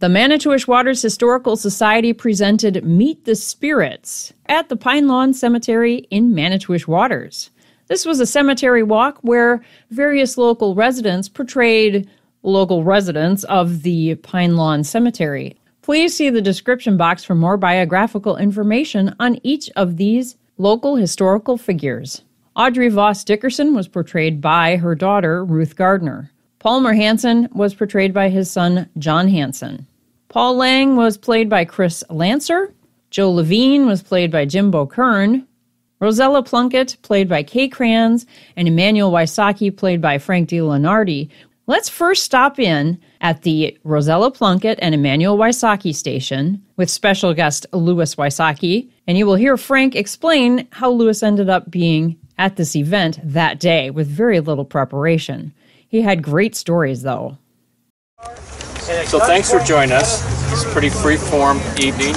The Manitowish Waters Historical Society presented Meet the Sprits at the Pine Lawn Cemetery in Manitowish Waters. This was a cemetery walk where various local residents portrayed local residents of the Pine Lawn Cemetery. Please see the description box for more biographical information on each of these local historical figures. Audrey Voss Dickerson was portrayed by her daughter, Ruth Gardner. Palmer Hanson was portrayed by his son, John Hanson. Paul Lange was played by Chris Lancer. Joe Lavigne was played by Jimbo Kern. Rosella Plunkett, played by Kay Kranz, and Emmanuel Wysocki, played by Frank DiLeonardi. Let's first stop in at the Rosella Plunkett and Emmanuel Wysocki station with special guest Louis Wysocki, and you will hear Frank explain how Louis ended up being at this event that day with very little preparation. He had great stories, though. So thanks for joining us. It's a pretty free-form evening.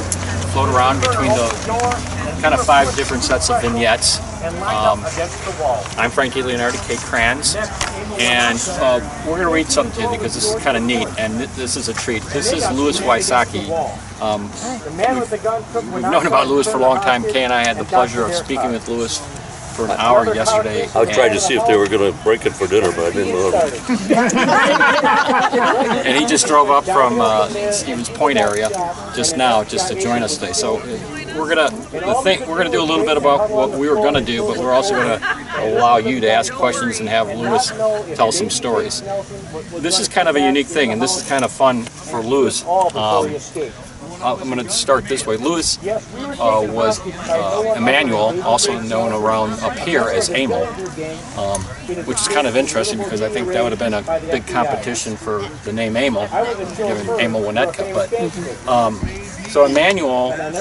Float around between the kind of 5 different sets of vignettes. I'm Frank DiLeonardi, Kay Kranz, and we're going to read something to you because this is kind of neat, and this is a treat. This is Louis Wysocki. We've known about Louis for a long time. Kay and I had the pleasure of speaking with Louis for an hour yesterday. I tried to see if they were going to break it for dinner, but I didn't know. And he just drove up from Stevens Point area just now, just to join us today. So we're gonna do a little bit about what we were gonna do, but we're also gonna allow you to ask questions and have Louis tell some stories. This is kind of a unique thing, and this is kind of fun for Louis. I'm going to start this way. Louis was Emmanuel, also known around up here as Emil, which is kind of interesting because I think that would have been a big competition for the name Emil, given Emil Winnetka. But so Emmanuel and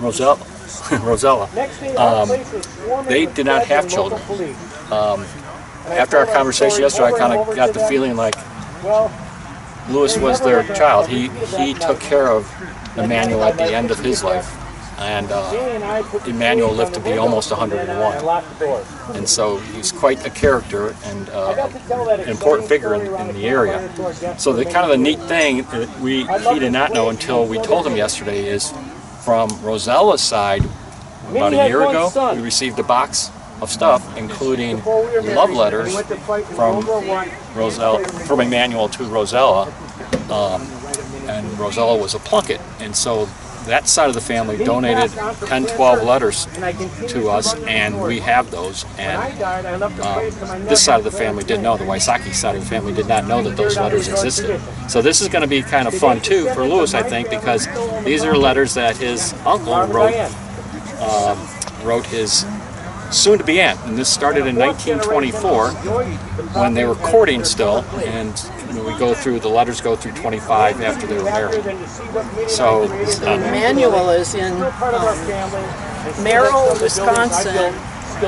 Rosella, they did not have children. After our conversation yesterday, I kind of got the feeling like Louis was their child. He took care of Emmanuel at the end of his life, and Emmanuel lived to be almost 101. And so he's quite a character and an important figure in the area. So the kind of the neat thing that he did not know until we told him yesterday is from Rosella's side, about a year ago, we received a box of stuff, including love letters from Emmanuel to Rosella, and Rosella was a Plunkett, and so that side of the family donated 10, 12 letters to us, and we have those. And this side of the family didn't know. The Wysocki side of the family did not know that those letters existed. So this is going to be kind of fun too for Louis, I think, because these are letters that his uncle wrote his soon-to-be aunt, and this started in 1924 when they were courting still, and the letters go through 25 after they were married. So Emmanuel is in Merrill, Wisconsin,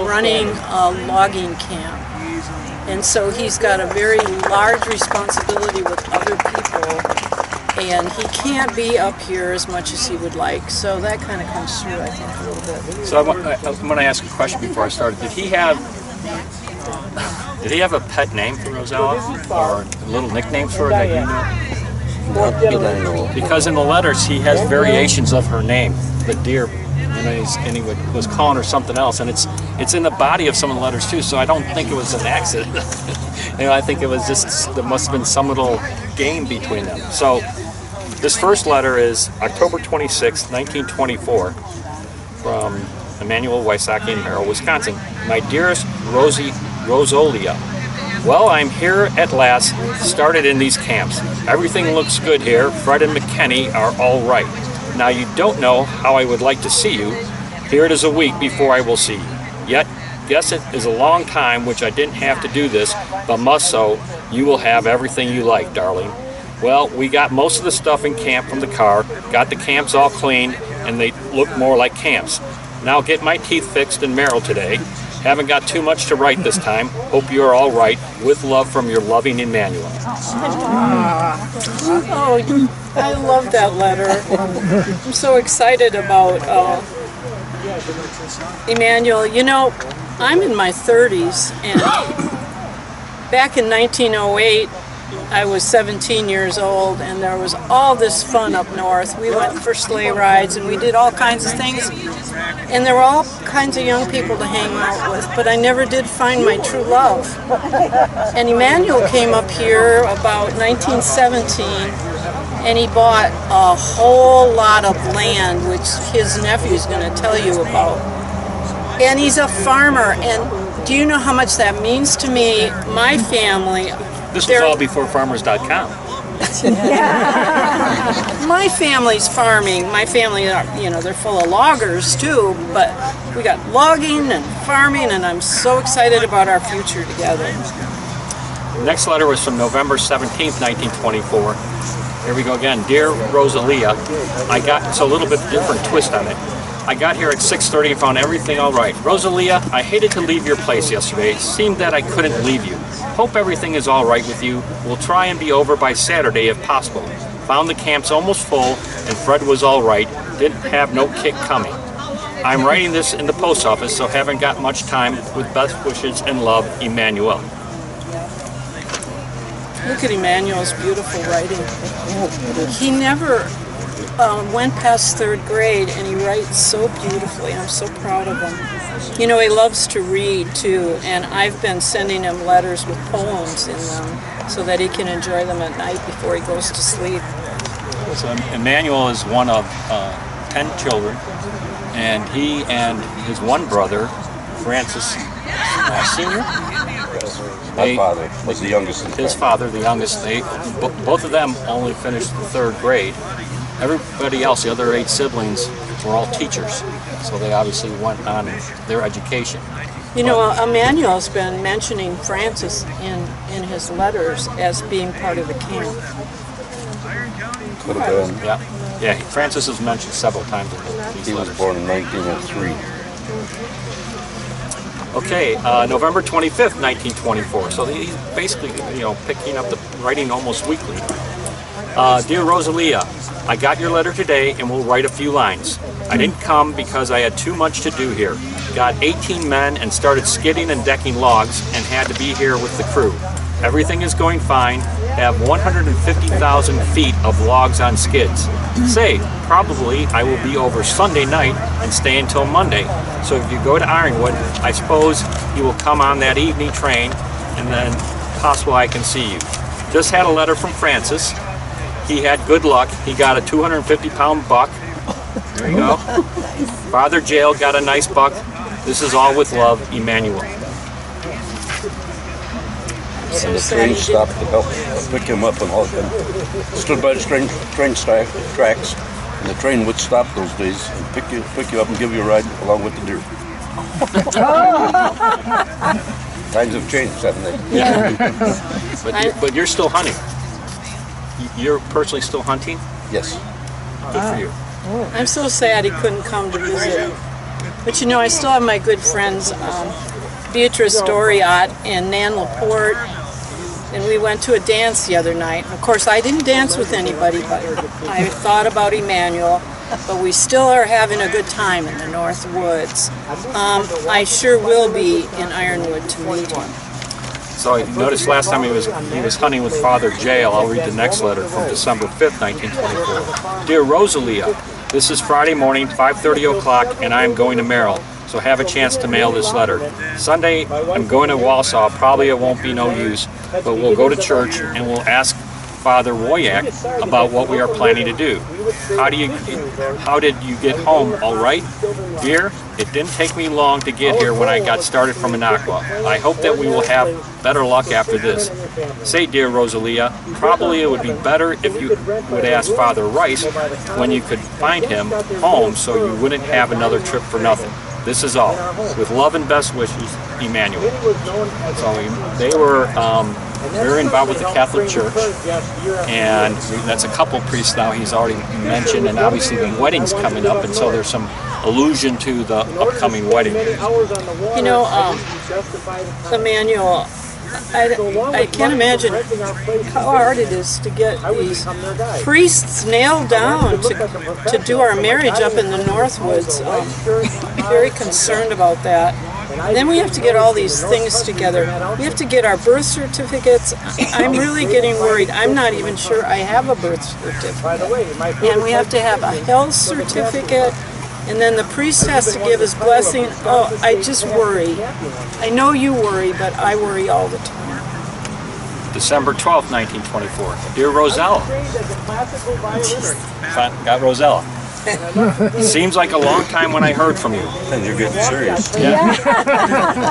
running a logging camp, and so he's got a very large responsibility with other people, and he can't be up here as much as he would like, so that kind of comes through, I think, a little bit. So I'm going to ask a question before I start. Did he have a pet name for Rosella, or little nicknames for her that you know? Because in the letters he has variations of her name, the dear, and he was calling her something else, and it's in the body of some of the letters too. So I don't think it was an accident. I think it was just there must have been some little game between them. So this first letter is October 26, 1924, from Emmanuel Wysocki in Merrill, Wisconsin. My dearest Rosolia, well, I'm here at last, started in these camps. Everything looks good here. Fred and McKenny are all right. Now you don't know how I would like to see you. Here it is a week before I will see you. Yet, guess it is a long time which I didn't have to do this, but must so. You will have everything you like, darling. Well, we got most of the stuff in camp from the car, got the camps all cleaned, and they look more like camps. Now get my teeth fixed in Merrill today. Haven't got too much to write this time. Hope you are all right. With love from your loving Emmanuel. Oh, I love that letter. I'm so excited about Emmanuel. I'm in my 30s, and back in 1908, I was 17 years old, and there was all this fun up north. We went for sleigh rides, and we did all kinds of things. And there were all kinds of young people to hang out with, but I never did find my true love. And Emmanuel came up here about 1917, and he bought a whole lot of land, which his nephew's going to tell you about. And he's a farmer, and do you know how much that means to me? My family... This was all before farmers.com. My family's farming. My family, they're full of loggers too, but we got logging and farming, and I'm so excited about our future together. Next letter was from November 17th, 1924. Here we go again. Dear Rosella, it's a little bit different twist on it. I got here at 6:30 and found everything all right. Rosella, I hated to leave your place yesterday. It seemed that I couldn't leave you. Hope everything is all right with you. We'll try and be over by Saturday if possible. Found the camps almost full, and Fred was all right. Didn't have no kick coming. I'm writing this in the post office, so haven't got much time. With best wishes and love, Emmanuel. Look at Emmanuel's beautiful writing. He never went past 3rd grade, and he writes so beautifully. I'm so proud of him. You know, he loves to read too, and I've been sending him letters with poems in them so that he can enjoy them at night before he goes to sleep. So Emmanuel is one of 10 children, and he and his one brother, Francis Sr., My father was the youngest. His father, the youngest, both of them only finished the 3rd grade. Everybody else, the other 8 siblings, were all teachers, so they obviously went on their education. You know, Emmanuel's been mentioning Francis in his letters as being part of the camp. Could have been. Yeah. Francis is mentioned several times in these letters. He was born in 1903. Okay, November 25th, 1924. So he's basically, picking up the writing almost weekly. Dear Rosella, I got your letter today and will write a few lines. I didn't come because I had too much to do here. Got 18 men and started skidding and decking logs and had to be here with the crew. Everything is going fine. Have 150,000 feet of logs on skids. Say, probably I will be over Sunday night and stay until Monday. So if you go to Ironwood, I suppose you will come on that evening train, and then possible I can see you. Just had a letter from Francis. He had good luck. He got a 250-pound buck. There you go. Father Jail got a nice buck. This is all with love, Emmanuel. And the train stopped to help pick him up and haul him. Stood by the train tracks, and the train would stop those days and pick you up and give you a ride along with the deer. Times have changed, haven't they? Yeah. But you're still hunting. You're personally still hunting? Yes. Good for you. I'm so sad he couldn't come to visit. But I still have my good friends, Beatrice Doriot and Nan Laporte, and we went to a dance the other night. Of course, I didn't dance with anybody, but I thought about Emmanuel. But we still are having a good time in the North Woods. I sure will be in Ironwood to meet him. So you noticed last time he was hunting with Father Jail. I'll read the next letter from December 5th, 1924. Dear Rosella, this is Friday morning, 5:30 o'clock, and I am going to Merrill, so have a chance to mail this letter. Sunday, I'm going to Wausau. Probably it won't be no use, but we'll go to church and we'll ask Father Woyak about what we are planning to do. How did you get home, all right? Dear, it didn't take me long to get here when I got started from Minocqua. I hope that we will have better luck after this. Say, dear Rosella, probably it would be better if you would ask Father Rice when you could find him home so you wouldn't have another trip for nothing. This is all. With love and best wishes, Emmanuel. So they were very involved with the Catholic Church, and that's a couple priests now he's already mentioned, and obviously the wedding's coming up, and so there's some allusion to the upcoming wedding. Emmanuel, I can't imagine how hard it is to get these priests nailed down to do our marriage up in the Northwoods. I'm very concerned about that. Then we have to get all these things together. We have to get our birth certificates. I'm really getting worried. I'm not even sure I have a birth certificate. And we have to have a health certificate. And then the priest has to give his blessing. Oh, I just worry. I know you worry, but I worry all the time. December 12th, 1924. Dear Rosella. Got Rosella. Seems like a long time when I heard from you. And you're getting serious. Yeah.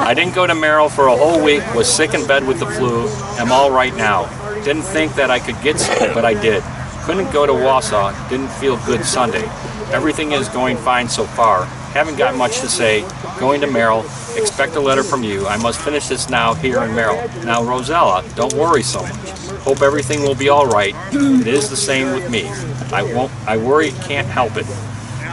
I didn't go to Merrill for a whole week, was sick in bed with the flu. I'm all right now. Didn't think that I could get sick, but I did. Couldn't go to Wausau, didn't feel good Sunday. Everything is going fine so far. Haven't got much to say. Going to Merrill. Expect a letter from you. I must finish this now here in Merrill. Now, Rosella, don't worry so much. Hope everything will be all right. It is the same with me. I worry, can't help it.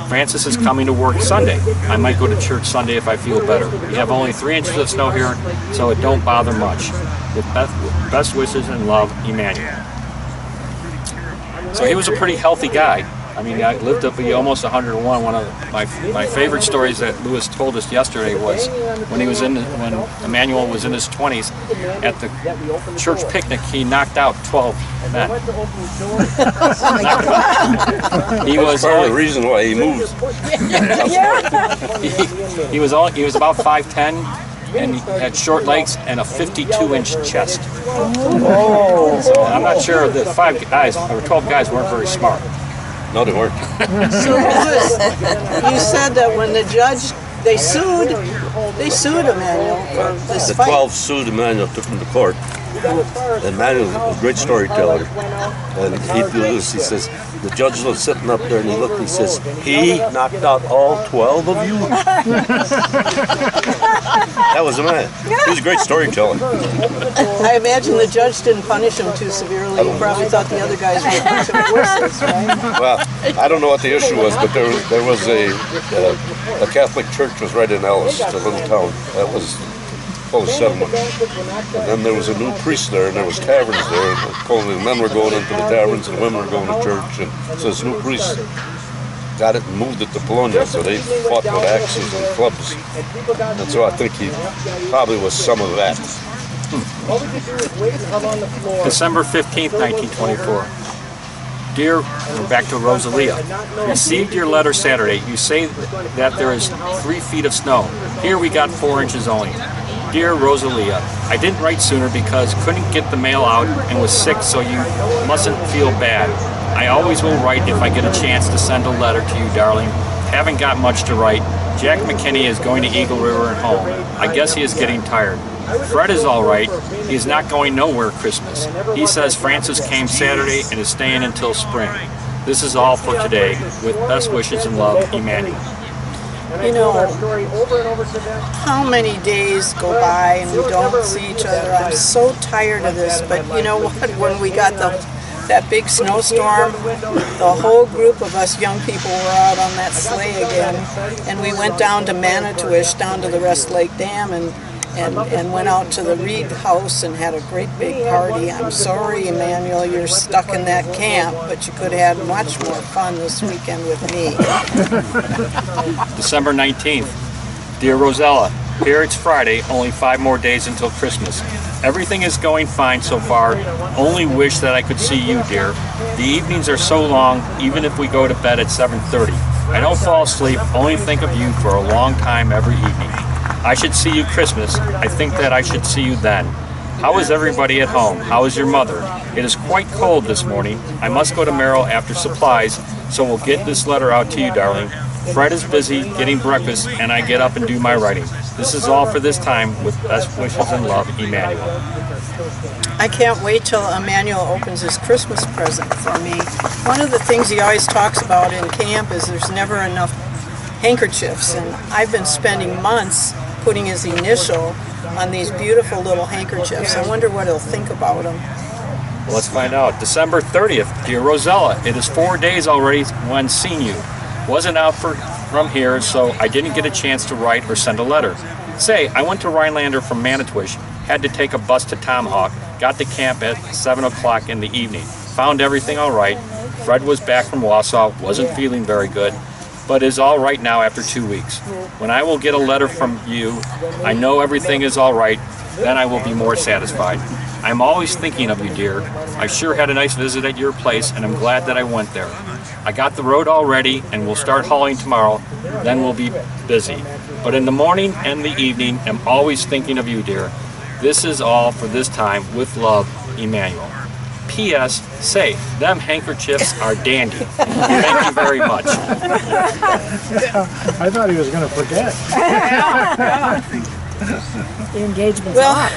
Francis is coming to work Sunday. I might go to church Sunday if I feel better. We have only 3 inches of snow here, so it don't bother much. With best wishes and love, Emmanuel. So he was a pretty healthy guy. I mean, I lived up to be almost 101. One of my favorite stories that Lewis told us yesterday was when Emmanuel was in his 20s at the church picnic, he knocked out 12 men. He was part of the reason why he moved. He was about 5'10", and he had short legs and a 52-inch chest. Oh. So I'm not sure the 5 guys or 12 guys weren't very smart. No, they weren't. So Lewis, you said that when the judge, they sued Emmanuel for this The fight. 12 sued Emmanuel, took him to court. And Emmanuel was a great storyteller. And he says, the judge was sitting up there and he looked and he says, he knocked out all 12 of you? That was a man. He was a great storyteller. I imagine the judge didn't punish him too severely. He probably thought the other guys were a bunch of wusses, right? Well, I don't know what the issue was, but there was a Catholic church was right in Ellis, a little town. That was full of settlement. And then there was a new priest there, and there was taverns there. And the men were going into the taverns, and the women were going to church. And so this new priest got it and moved it to Bologna, so they fought with axes and clubs. And so I think he probably was some of that. December 15th, 1924. Dear, we're back to Rosella. Received your letter Saturday. You say that there is 3 feet of snow. Here we got 4 inches only. Dear Rosella, I didn't write sooner because couldn't get the mail out and was sick, so you mustn't feel bad. I always will write if I get a chance to send a letter to you, darling. Haven't got much to write. Jack McKinney is going to Eagle River and home. I guess he is getting tired. Fred is all right. He is not going nowhere Christmas. He says Francis came Saturday and is staying until spring. This is all for today. With best wishes and love, Emmanuel. You know, how many days go by and we don't see each other? I'm so tired of this, but you know what? When we got that big snowstorm, the whole group of us young people were out on that sleigh again, and we went down to Manitowish, down to the Rest Lake Dam, and went out to the Reed house and had a great big party. I'm sorry, Emmanuel, you're stuck in that camp, but you could have had much more fun this weekend with me. December 19th. Dear Rosella, here it's Friday, only 5 more days until Christmas. Everything is going fine so far. Only wish that I could see you, dear. The evenings are so long, even if we go to bed at 7:30. I don't fall asleep, only think of you for a long time every evening. I should see you Christmas. I think that I should see you then. How is everybody at home? How is your mother? It is quite cold this morning. I must go to Merrill after supplies, so we'll get this letter out to you, darling. Fred is busy getting breakfast, and I get up and do my writing. This is all for this time. With best wishes and love, Emmanuel. I can't wait till Emmanuel opens his Christmas present for me. One of the things he always talks about in camp is there's never enough handkerchiefs, and I've been spending months putting his initial on these beautiful little handkerchiefs. I wonder what he'll think about them. Well, let's find out. December 30th, dear Rosella, it is 4 days already when seen you. Wasn't out from here, so I didn't get a chance to write or send a letter. Say, I went to Rhinelander from Manitowish, had to take a bus to Tomahawk, got to camp at 7 o'clock in the evening. Found everything all right. Fred was back from Wausau, wasn't feeling very good. but is all right now after 2 weeks. When I will get a letter from you, I know everything is all right, then I will be more satisfied. I'm always thinking of you, dear. I sure had a nice visit at your place, and I'm glad that I went there. I got the road all ready, and we'll start hauling tomorrow, then we'll be busy. But in the morning and the evening, I'm always thinking of you, dear. This is all for this time. With love, Emmanuel. P.S. Say, them handkerchiefs are dandy. Thank you very much. I thought he was going to forget. The engagement's Well,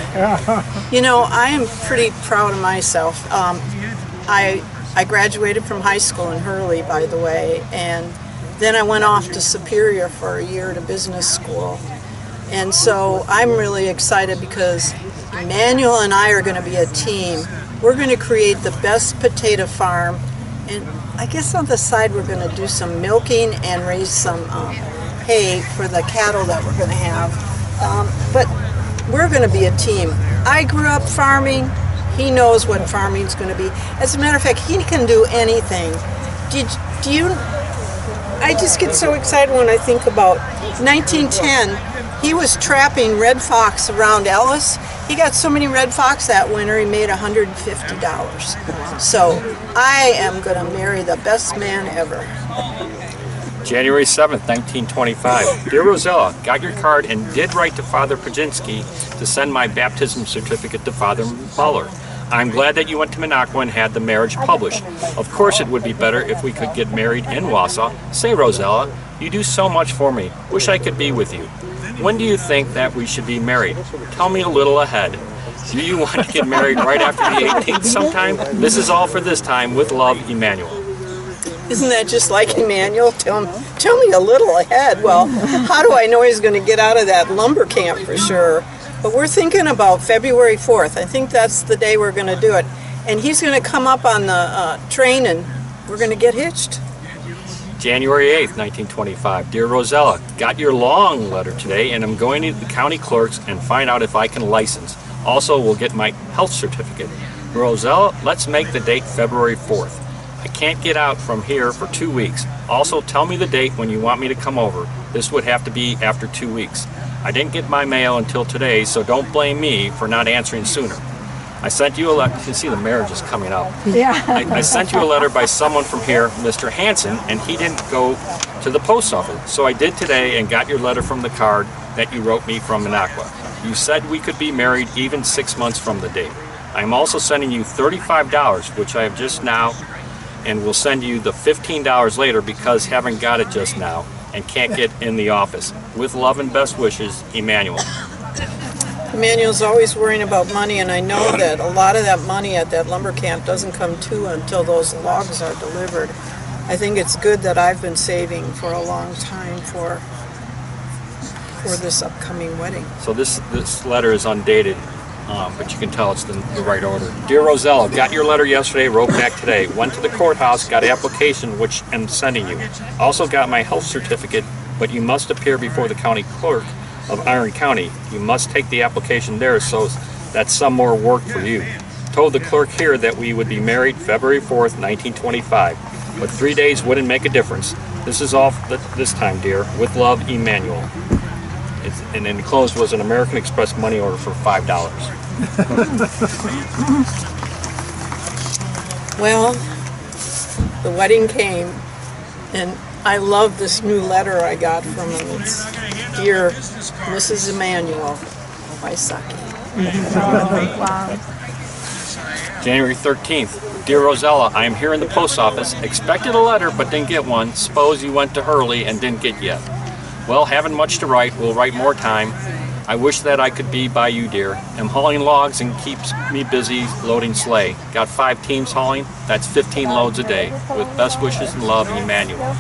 you know, I am pretty proud of myself. I graduated from high school in Hurley, by the way, and then I went off to Superior for a year to business school. And so I'm really excited because Emmanuel and I are going to be a team. We're going to create the best potato farm, and I guess on the side we're going to do some milking and raise some hay for the cattle that we're going to have. But we're going to be a team. I grew up farming. He knows what farming is going to be. As a matter of fact, he can do anything. Do you? I just get so excited when I think about 1910. He was trapping red fox around Ellis. He got so many red fox that winter, he made $150. So I am going to marry the best man ever. January 7th, 1925. Dear Rosella, got your card and did write to Father Pajinski to send my baptism certificate to Father Muller. I'm glad that you went to Minocqua and had the marriage published. Of course it would be better if we could get married in Wausau. Say, Rosella, you do so much for me. Wish I could be with you. When do you think that we should be married? Tell me a little ahead. Do you want to get married right after the 18th sometime? This is all for this time. With love, Emmanuel. Isn't that just like Emmanuel? Tell me a little ahead. Well, how do I know he's going to get out of that lumber camp for sure? But we're thinking about February 4th. I think that's the day we're going to do it. And he's going to come up on the train and we're going to get hitched. January 8th, 1925. Dear Rosella, got your long letter today and I'm going to the county clerk's and find out if I can license. Also, we'll get my health certificate. Rosella, let's make the date February 4th. I can't get out from here for 2 weeks. Also, tell me the date when you want me to come over. This would have to be after 2 weeks. I didn't get my mail until today, so don't blame me for not answering sooner. I sent you a letter. You see the marriage is coming up. Yeah. I sent you a letter by someone from here, Mr. Hanson, and he didn't go to the post office. So I did today and got your letter from the card that you wrote me from Minocqua. You said we could be married even 6 months from the date. I am also sending you $35, which I have just now, and will send you the $15 later because haven't got it just now and can't get in the office. With love and best wishes, Emmanuel. Emmanuel's always worrying about money, and I know that a lot of that money at that lumber camp doesn't come to until those logs are delivered. I think it's good that I've been saving for a long time for this upcoming wedding. So this letter is undated, but you can tell it's the right order. Dear Rosella, got your letter yesterday, wrote back today. Went to the courthouse, got application, which I'm sending you. Also got my health certificate, but you must appear before the county clerk of Iron County. You must take the application there, so that's some more work for you. Told the clerk here that we would be married February 4th, 1925, but 3 days wouldn't make a difference. This is all this time, dear. With love, Emmanuel. And enclosed was an American Express money order for $5. Well, the wedding came, and I love this new letter I got from him. It's, Dear Mrs. Emmanuel Wysocki. Wow. January 13th. Dear Rosella, I am here in the post office. Expected a letter, but didn't get one. Suppose you went to Hurley and didn't get yet. Well, haven't much to write. We'll write more time. I wish that I could be by you, dear. I'm hauling logs and keeps me busy loading sleigh. Got 5 teams hauling. That's 15 loads a day. With best wishes and love, Emmanuel.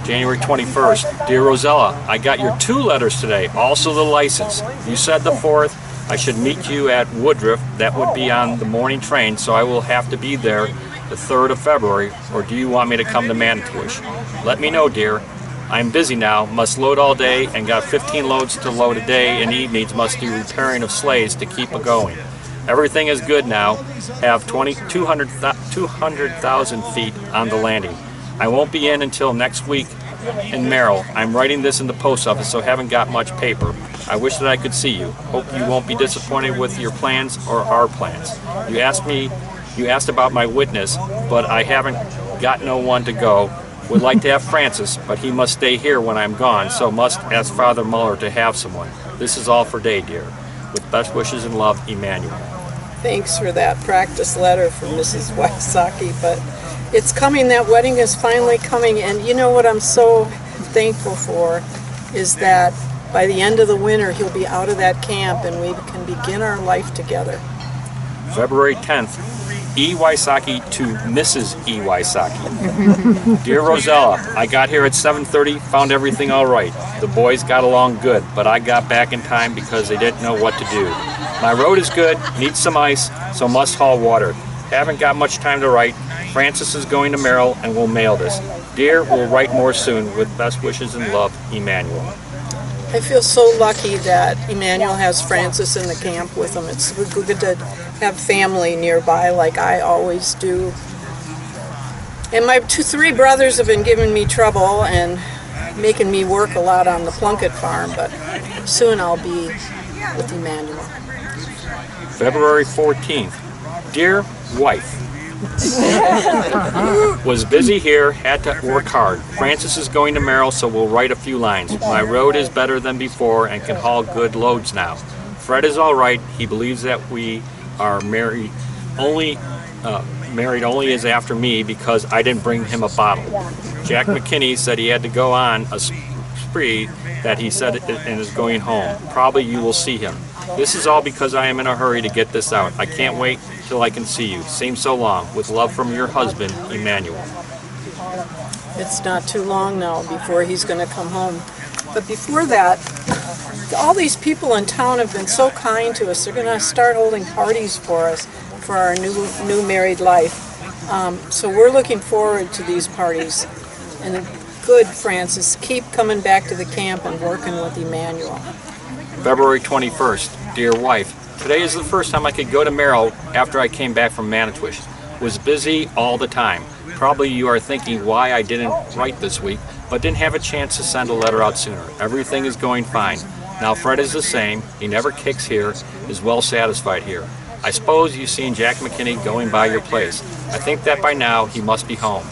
January 21st. Dear Rosella, I got your 2 letters today, also the license. You said the 4th I should meet you at Woodruff. That would be on the morning train, so I will have to be there the 3rd of February, or do you want me to come to Manitowish? Let me know, dear. I'm busy now, must load all day, and got 15 loads to load a day, and evenings must do repairing of sleighs to keep it going. Everything is good now. Have 200,000 feet on the landing. I won't be in until next week in Merrill. I'm writing this in the post office, so haven't got much paper. I wish that I could see you. Hope you won't be disappointed with your plans or our plans. You asked about my witness, but I haven't got no one to go. Would like to have Francis, but he must stay here when I'm gone, so must ask Father Muller to have someone. This is all for Day, dear. With best wishes and love, Emmanuel. Thanks for that practice letter from Mrs. Wysocki, but it's coming. That wedding is finally coming, and you know what I'm so thankful for is that by the end of the winter he'll be out of that camp and we can begin our life together. February 10th, E. Wysocki to Mrs. E. Wysocki. Dear Rosella, I got here at 7:30, found everything all right. The boys got along good, but I got back in time because they didn't know what to do. My road is good, needs some ice, so must haul water. Haven't got much time to write. Francis is going to Merrill and we'll mail this. Dear, we'll write more soon. With best wishes and love, Emmanuel. I feel so lucky that Emmanuel has Francis in the camp with him. It's good to have family nearby like I always do. And my three brothers have been giving me trouble and making me work a lot on the Plunkett farm, but soon I'll be with Emmanuel. February 14th. Dear wife, was busy here, had to work hard. Francis is going to Merrill, so we'll write a few lines. My road is better than before and can haul good loads now. Fred is all right. He believes that we are married only is after me because I didn't bring him a bottle. Jack McKinney said he had to go on a spree that he said and is going home. Probably you will see him. This is all because I am in a hurry to get this out. I can't wait till I can see you. Seems so long. With love from your husband, Emmanuel. It's not too long now before he's going to come home. But before that, all these people in town have been so kind to us. They're going to start holding parties for us for our new married life. So we're looking forward to these parties. And good, Francis, keep coming back to the camp and working with Emmanuel. February 21st. Dear wife, today is the first time I could go to Merrill after I came back from Manitowish. Was busy all the time. Probably you are thinking why I didn't write this week, but didn't have a chance to send a letter out sooner. Everything is going fine. Now Fred is the same. He never kicks here, is well satisfied here. I suppose you've seen Jack McKinney going by your place. I think that by now he must be home.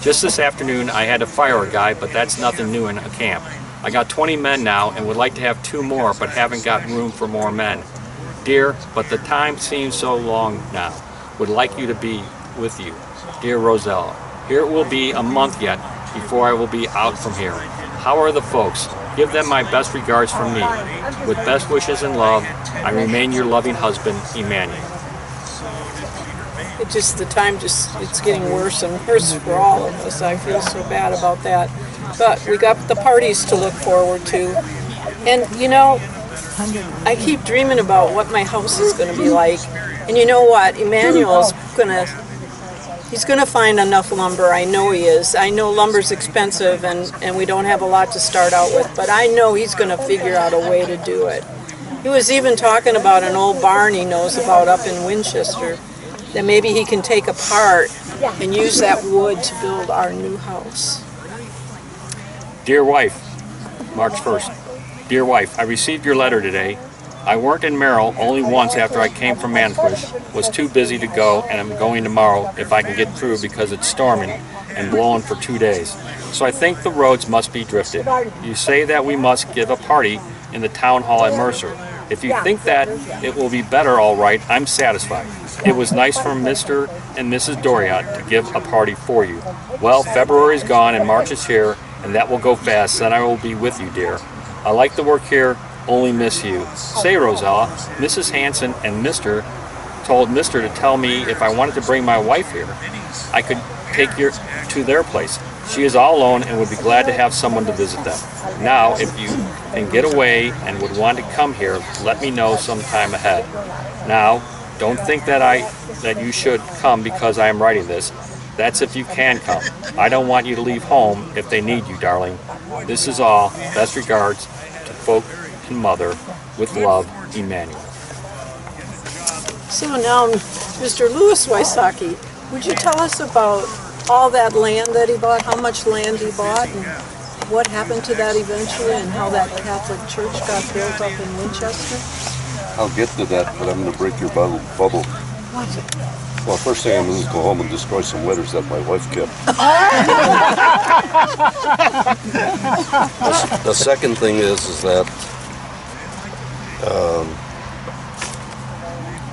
Just this afternoon I had to fire a guy, but that's nothing new in a camp. I got 20 men now and would like to have 2 more, but haven't got room for more men. Dear, but the time seems so long now. Would like you to be with you. Dear Rosella, here it will be a month yet before I will be out from here. How are the folks? Give them my best regards from me. With best wishes and love, I remain your loving husband, Emmanuel. It's getting worse and worse for all of us. I feel so bad about that. But we got the parties to look forward to. And you know, I keep dreaming about what my house is going to be like. And you know what? Emmanuel's he's going to find enough lumber. I know he is. I know lumber's expensive and we don't have a lot to start out with, but I know he's going to figure out a way to do it. He was even talking about an old barn he knows about up in Winchester that maybe he can take apart and use that wood to build our new house. Dear wife, March 1st. Dear wife, I received your letter today. I weren't in Merrill only once after I came from Manitowish. Was too busy to go, and I'm going tomorrow if I can get through because it's storming and blowing for 2 days. So I think the roads must be drifted. You say that we must give a party in the town hall at Mercer. If you think that it will be better, all right, I'm satisfied. It was nice from Mr. and Mrs. Doriot to give a party for you. Well, February is gone and March is here, and that will go fast. Then I will be with you, dear. I like the work here, only miss you. Say, Rosella, Mrs. Hanson and Mr. told Mr. to tell me if I wanted to bring my wife here, I could take you to their place. She is all alone and would be glad to have someone to visit them. Now, if you can get away and would want to come here, let me know sometime ahead. Now, don't think that you should come because I am writing this. That's if you can come. I don't want you to leave home if they need you, darling. This is all. Best regards to folk and mother. With love, Emmanuel. So now, Mr. Louis Wysocki, would you tell us about all that land that he bought, how much land he bought, and what happened to that eventually, and how that Catholic church got built up in Winchester? I'll get to that, but I'm going to break your bubble. What? Well, first thing I'm going to go home and destroy some letters that my wife kept. The second thing is that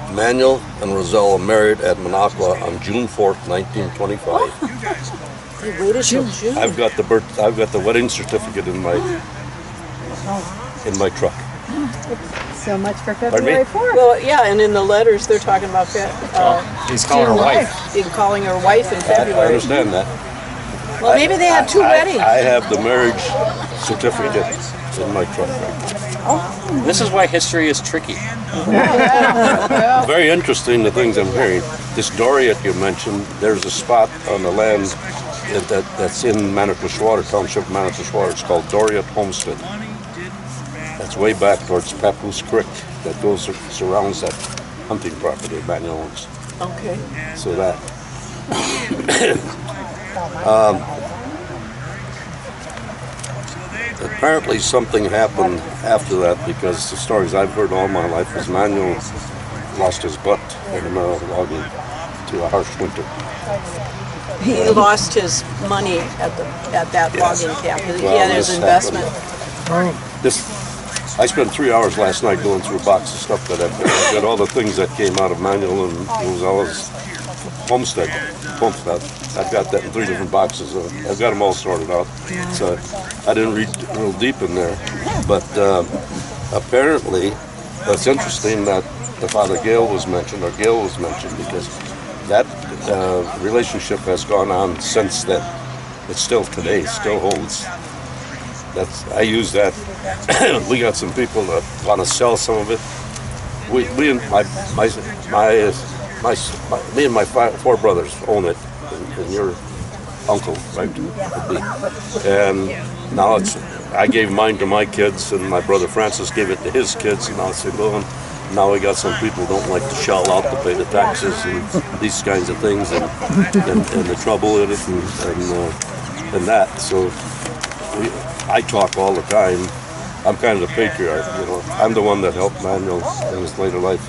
Emmanuel and Rosella married at Minocqua on June 4th, 1925. They waited till June. I've got the wedding certificate in my truck. So much for Pardon me? February 4th. Well, yeah, and in the letters they're talking about He's calling her wife. calling her wife in I February. understand that. Well, maybe they had two weddings. I have the marriage certificate in my truck right now. This is why history is tricky. Very interesting, the things I'm hearing. This Doriot you mentioned, there's a spot on the land that's in Manitowish Water, Township of Manitowish Water. It's called Doriot Homestead. That's way back towards Papoose Creek that surrounds that hunting property Emmanuel owns. Okay. So that. Apparently something happened after that, because the stories I've heard all my life was Emmanuel lost his butt in the Merrill logging to a harsh winter. He lost his money at that logging camp. He had his investment. I spent 3 hours last night going through a box of stuff that I've got all the things that came out of Emmanuel and Rosella's homestead. I've got that in 3 different boxes. I've got them all sorted out. So I didn't read real deep in there. But apparently, it's interesting that the Father Gail was mentioned, because that relationship has gone on since then. It's still today, still holds. I use that. We got some people that want to sell some of it. Me and my 4 brothers own it, and your uncle, right? And now I gave mine to my kids, and my brother Francis gave it to his kids, and now it's going. Now we got some people who don't like to shell out to pay the taxes and these kinds of things, and the trouble in it, and that. So I talk all the time. I'm kind of the patriarch, you know. I'm the one that helped Manuel in his later life,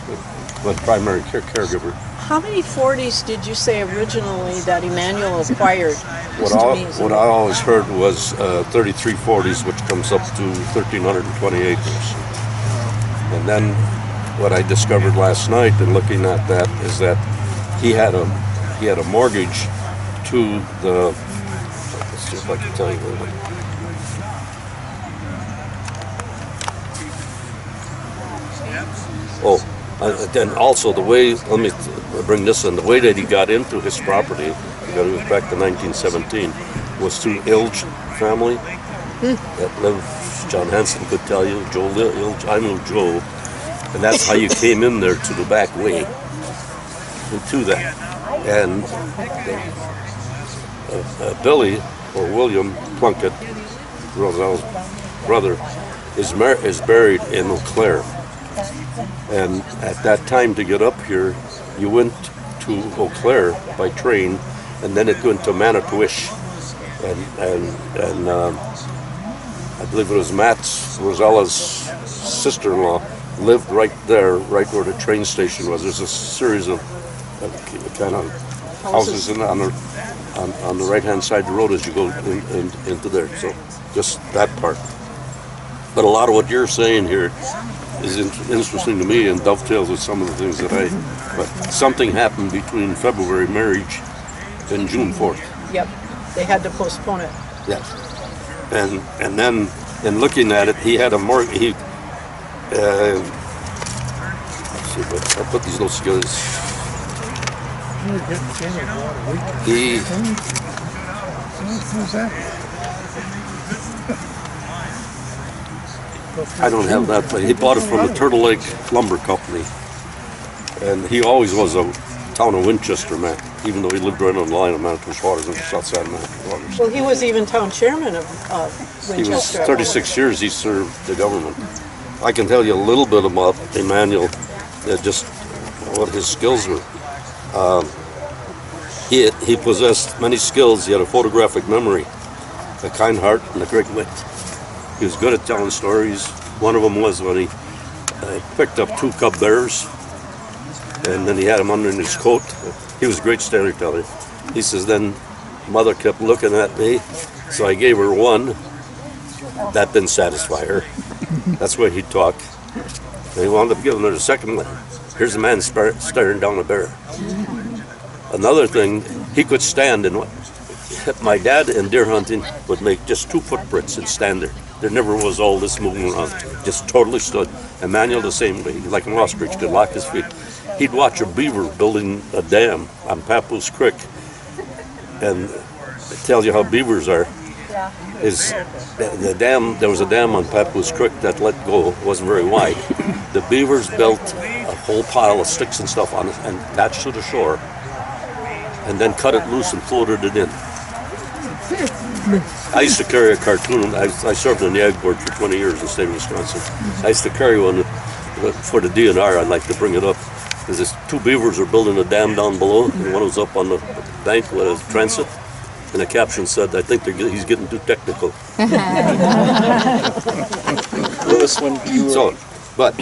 but primary caregiver. How many 40s did you say originally that Emmanuel acquired? What I always heard was 33 40s, which comes up to 1,320 acres. And then what I discovered last night in looking at that is that he had a mortgage to the. Let's see if I can tell you a little bit. Then also the way, let me bring this in, the way that he got into his property, because it was back to 1917, was through Ilge family that lived, John Hanson could tell you, Joe Ilge, I knew Joe, and that's how you came in there to the back way, to that. And Billy, or William Plunkett, Rosella's brother, is buried in Eau Claire. And at that time, to get up here, you went to Eau Claire by train, and then it went to Manitowish, and I believe it was Rosella's sister-in-law lived right there, right where the train station was. There's a series of kind of houses on the right-hand side of the road as you go into there. So just that part. But a lot of what you're saying here is interesting to me and dovetails with some of the things that but something happened between February marriage and June 4th. Yep, they had to postpone it. Yes. And then in looking at it, he had a mortgage. Let's see, but I'll put these notes together. I don't have that, but he bought it from the Turtle Lake Lumber Company. And he always was a town of Winchester man, even though he lived right on the line of Manitowish Waters and the south side of Manitowish Waters. Well, he was even town chairman of Winchester. He was 36 years he served the government. I can tell you a little bit about Emmanuel, just what his skills were. He possessed many skills. He had a photographic memory, a kind heart, and a great wit. He was good at telling stories. One of them was when he picked up 2 cub bears, and then he had them under in his coat. He was a great storyteller. He says, then Mother kept looking at me, so I gave her one. That didn't satisfy her. That's why he'd talk. And he wound up giving her the second one. Here's a man staring down a bear. Another thing, he could stand in what my dad in deer hunting would make just 2 footprints and stand there. There never was all this moving around. Just totally stood. Emmanuel the same way, like an ostrich, could lock his feet. He'd watch a beaver building a dam on Papoose Creek, and it tells you how beavers are. The dam, there was a dam on Papoose Creek that let go. It wasn't very wide. The beavers built a whole pile of sticks and stuff on it and attached to the shore, and then cut it loose and floated it in. I used to carry a cartoon. I served on the Ag Board for 20 years in the state of Wisconsin. I used to carry one for the DNR. I'd like to bring it up. There's 2 beavers are building a dam down below, and one was up on the bank with a transit, and the caption said, I think he's getting too technical. But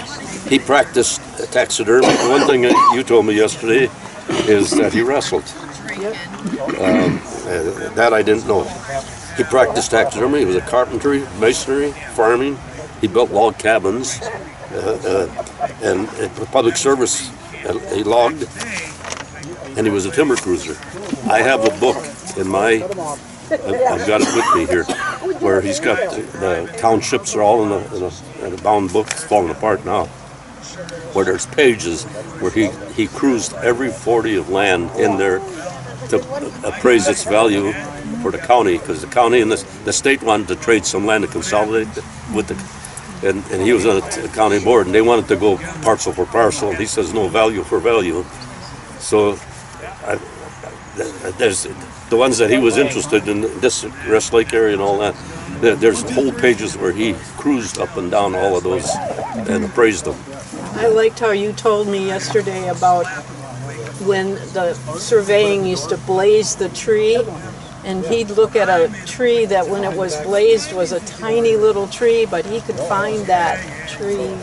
he practiced taxidermy. One thing that you told me yesterday is that he wrestled. That I didn't know. He practiced taxidermy. He was a carpentry, masonry, farming. He built log cabins and public service. He logged, and he was a timber cruiser. I have a book in my, I've got it with me here, where he's got the townships are all in a bound book. It's falling apart now. Where there's pages where he cruised every 40 of land in there to appraise its value for the county, because the county and the state wanted to trade some land to consolidate with the, and he was on the county board, and they wanted to go parcel for parcel, and he says no, value for value. So there's the ones that he was interested in, this Rest Lake area and all that, there's whole pages where he cruised up and down all of those and appraised them. I liked how you told me yesterday about when the surveying used to blaze the tree, and he'd look at a tree that when it was blazed was a tiny little tree, but he could find that tree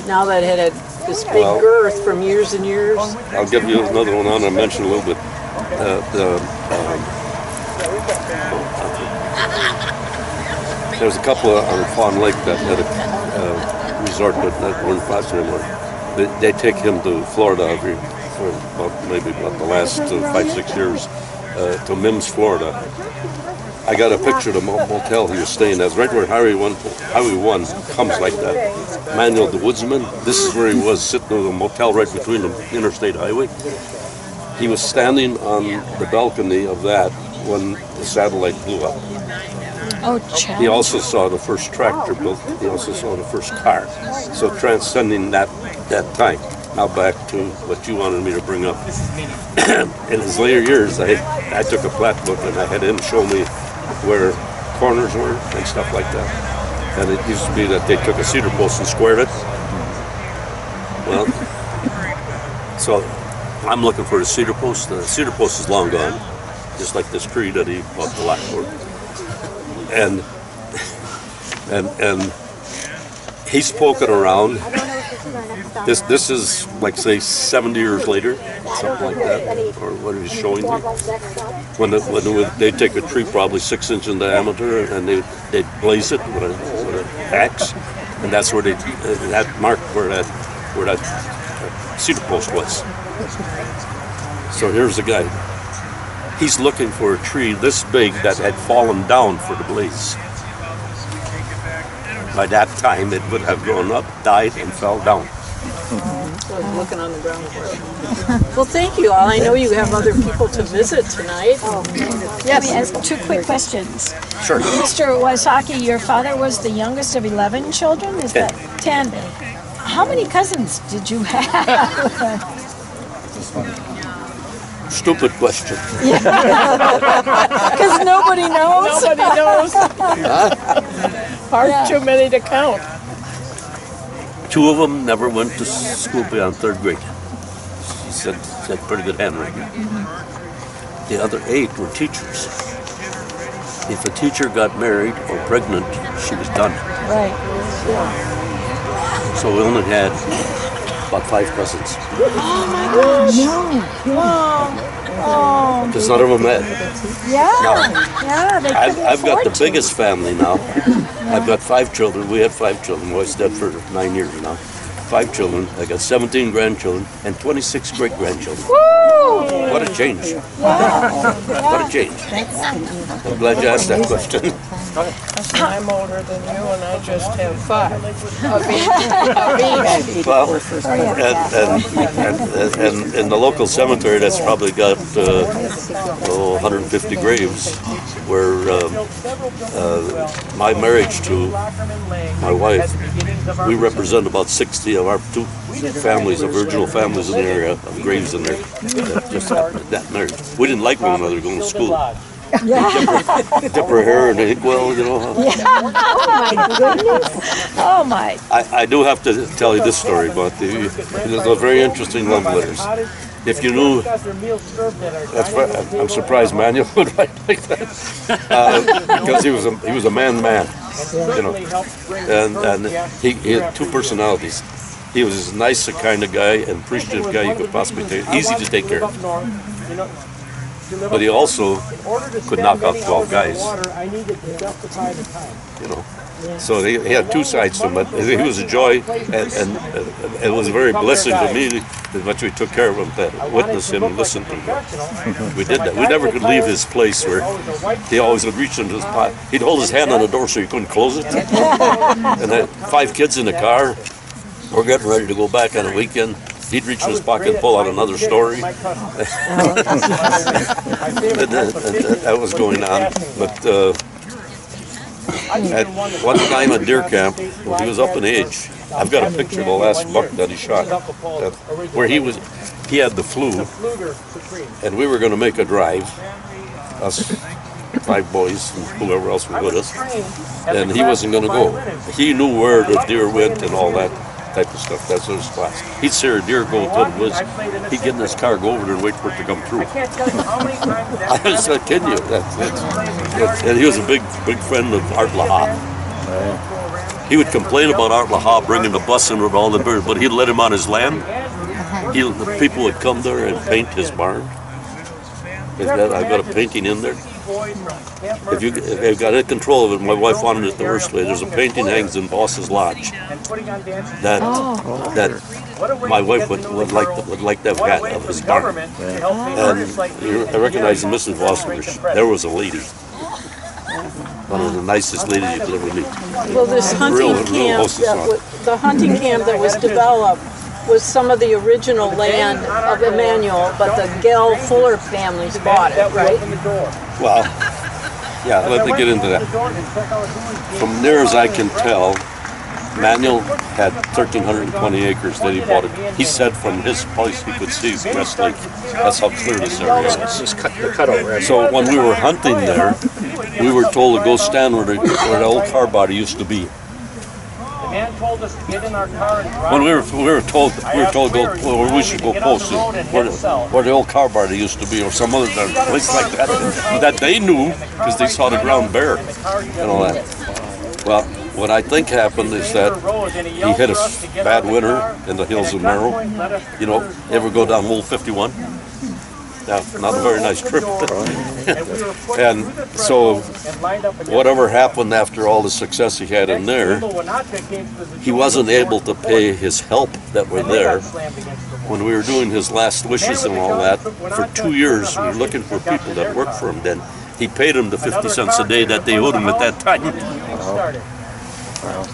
now that it had this big girth from years and years. I'll give you another one I mentioned a little bit. There was a couple on Fawn Lake that had a resort, but that weren't popular anymore. They take him to Florida for maybe the last 5-6 years, to Mims, Florida. I got a picture of the motel he was staying at. Right where Highway 1 comes like that. Emmanuel the Woodsman, this is where he was, sitting in a motel right between the interstate highway. He was standing on the balcony of that when the satellite blew up. Oh, child. He also saw the first tractor built. He also saw the first car. So transcending that time. Now back to what you wanted me to bring up. In his later years, I took a plat book and I had him show me where corners were and stuff like that. And it used to be that they took a cedar post and squared it. Well, so I'm looking for the cedar post. The cedar post is long gone, just like this tree that he bought the lot for. And he's poking around. This is like, say, 70 years later, something like that, or what he's showing me. When they take a tree probably 6 inches in diameter and they blaze it with an axe, and that's where that marked where that cedar post was. So here's the guy. He's looking for a tree this big that had fallen down for the blaze. By that time, it would have grown up, died, and fell down. So I was looking on the ground for it. Well, thank you all. I know you have other people to visit tonight. Yes. Let me ask 2 quick questions. Sure. Mr. Wysocki, your father was the youngest of 11 children? Is that 10? How many cousins did you have? Stupid question. Because nobody knows. Nobody knows. Hard too many to count. 2 of them never went to school beyond 3rd grade. She said pretty good handwriting. the other 8 were teachers. If a teacher got married or pregnant, she was done. Right. So we only had about 5 cousins. Oh my gosh. Oh. Because none of them met. Yeah. No. Yeah. They I've got the biggest family now. I've got 5 children. We had 5 children. My wife's dead for 9 years now. 5 children. I got 17 grandchildren and 26 great-grandchildren. Woo! What a change. Wow. What a change. I'm glad you asked that question. I'm older than you, and I just have 5. Well, and in the local cemetery, that's probably got 150 graves, where my marriage to my wife, we represent about 60 of our 2 families, of original families in the area, of graves in there that just happened at that marriage. We didn't like one another going to school. Dip her hair and think, well, you know. Oh my goodness. Oh my. I do have to tell you this story about there's a very interesting love letters. If you knew, I'm surprised Manuel would write like that, because he was a man, you know, and he had 2 personalities. He was as nice a kind of guy and appreciative guy you could possibly take, easy to take care of. But he also could knock out 12 guys. You know, so he had 2 sides to him. But he was a joy, and it was very blessing to me that much we took care of him, to witness him and listen to him. We did that. We never could leave his place where he always would reach into his pocket. He'd hold his hand on the door so you couldn't close it. And then 5 kids in the car. We're getting ready to go back on a weekend. He'd reach in his pocket and pull out another story. That was going on. But at one time at deer camp, when he was up in age, I've got a picture of the last buck that he shot, where he had the flu, and we were going to make a drive, us 5 boys and whoever else was with us, and he wasn't going to go. He knew where the deer went and all that type of stuff. That's his class. He'd see a deer go to the woods. He'd get in his car, go over there and wait for it to come through. I was not kidding you. And he was a big friend of Art Laha. He would complain about Art Laha bringing the bus in with all the birds, but he'd let him on his land. The people would come there and paint his barn. I've got a painting in there. If you've got any control of it, my wife wanted it the worst way. There's a painting hangs in Voss's lodge that my wife would like to have got of his barn. And I recognize Mrs. Voss. There was a lady, one of the nicest ladies you could ever meet. Well, this hunting camp, the hunting camp that was developed was some of the original land of Emmanuel, but the Gell Fuller families bought it, right? Well, yeah, let me get into that. From near as I can tell, Manuel had 1,320 acres that he bought it. He said from his place he could see West Lake. That's how clear this area is. It's just the cutover. So when we were hunting there, we were told to go stand where the old car body used to be. When we were told go, or we should go post where the old car body used to be, or some other place like that they knew because they saw the ground bare and all that. Well, what I think happened is that he had a bad winter in the hills of Merrill. You know, ever go down Wolf 51? Yeah, not a very nice trip. And so whatever happened after all the success he had in there, he wasn't able to pay his help that were there. When we were doing his last wishes and all that, for 2 years we were looking for people that worked for him then. He paid them the 50 cents a day that they owed him at that time. Wow.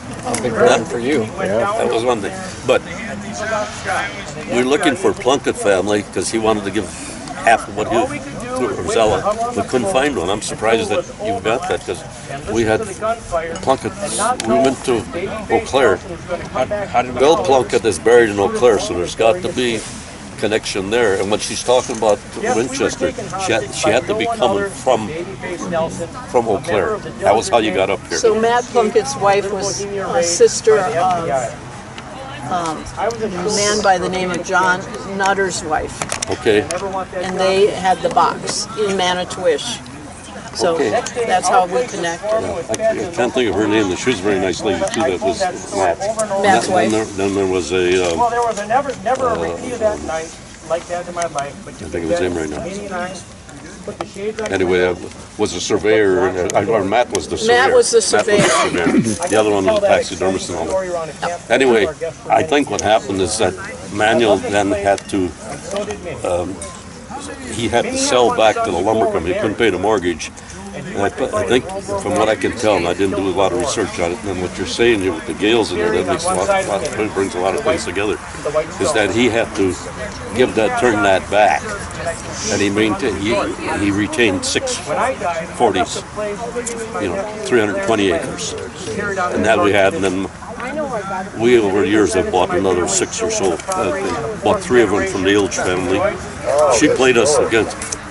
Big burden for you. Yeah, that was one thing. But we're looking for Plunkett family because he wanted to give half of what he to Rosella. We couldn't find one. I'm surprised that you got that because we had Plunkett. We went to Eau Claire. Bill Plunkett is buried in Eau Claire, so there's got to be connection there. And when she's talking about Winchester, she had to be coming from Eau Claire. That was how you got up here. So Matt Plunkett's wife was a sister of a man by the name of John Nutter's wife. Okay. And they had the box in Manitowish. So that's how we connected. I can't think of her name. She was a very nice lady too. That was Matt's wife. Then there was a. Well, there was a never repeated that night like that in my life. But I think it was him right now. Anyway, was a surveyor, or Matt was the surveyor. Matt was the surveyor. The other one was a taxidermist and all that. Anyway, I think what happened is that Manuel then had to, he had to sell back to the lumber company. He couldn't pay the mortgage. And I think, from what I can tell, and I didn't do a lot of research on it, and what you're saying here with the Gales in there, that makes brings a lot of things together, is that he had to turn that back, and he retained 640s, 320 acres, and that we had, and then we over the years have bought another 6 or so, bought 3 of them from the Ilge family. She played us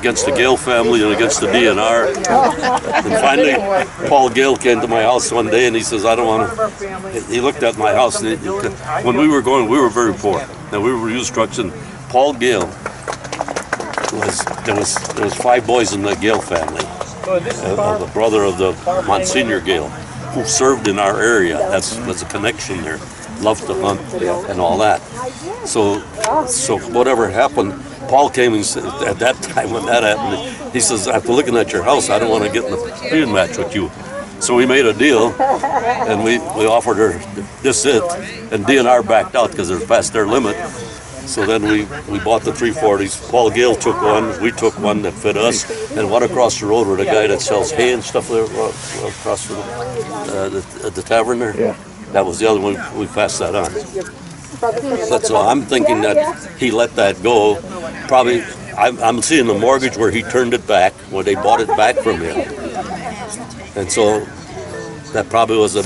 against the Gale family and against the DNR. And finally, Paul Gale came to my house one day and he says, I don't want to. He looked at my house and when we were going, we were very poor. Now we were used trucks, and Paul Gale there was 5 boys in the Gale family. The brother of the Monsignor Gale, who served in our area. That's a connection there. Loved to hunt and all that. So whatever happened, Paul came and said, at that time when that happened, he says, after looking at your house, I don't want to get in a shooting match with you. So we made a deal, and we offered her this and DNR backed out because they're past their limit. So then we bought the 340s. Paul Gale took one, we took one that fit us, and one across the road with a guy that sells hay and stuff there across from the tavern there. Yeah. That was the other one, we passed that on. So I'm thinking that he let that go. Probably, I'm seeing the mortgage where he turned it back, where they bought it back from him. And so that probably was a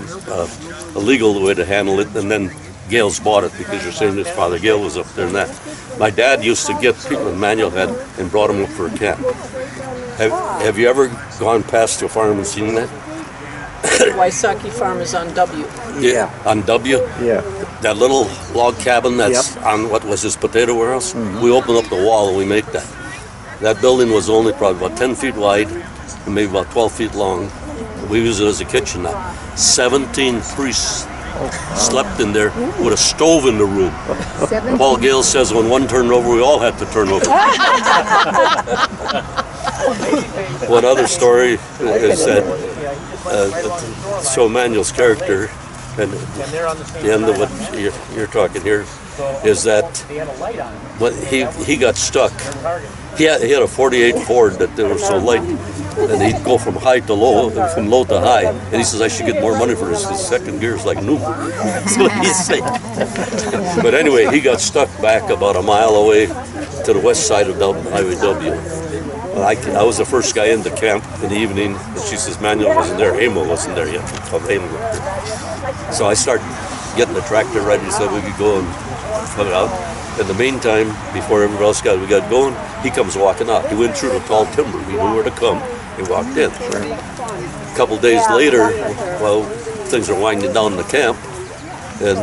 legal way to handle it, and then Gale's bought it because you're saying his father Gale was up there and that. My dad used to get people in Manuel had and brought them up for a camp. Have you ever gone past a farm and seen that? The Wysocki farm is on W. Yeah. On W? Yeah. That little log cabin that's on what was his potato warehouse? Mm-hmm. We opened up the wall and we made that. That building was only probably about 10 feet wide and maybe about 12 feet long. We use it as a kitchen now. 17 priests slept in there with a stove in the room. Paul Gale says when one turned over, we all had to turn over. One other story is that so Emmanuel's character, and the end of what you're talking here, is that when he got stuck, he had a 48 Ford that they were so light, and he'd go from high to low, from low to high, and he says, I should get more money for this, because second gear is like new. So he's saying. But anyway, he got stuck back about a mile away to the west side of Highway W. I was the first guy into camp in the evening, and she says, Manuel wasn't there, Emil wasn't there yet. So I started getting the tractor ready so we could go and put it out. In the meantime, before everybody else we got going, he comes walking out. He went through the tall timber. He knew where to come. He walked in. A couple days later, well, things are winding down the camp, and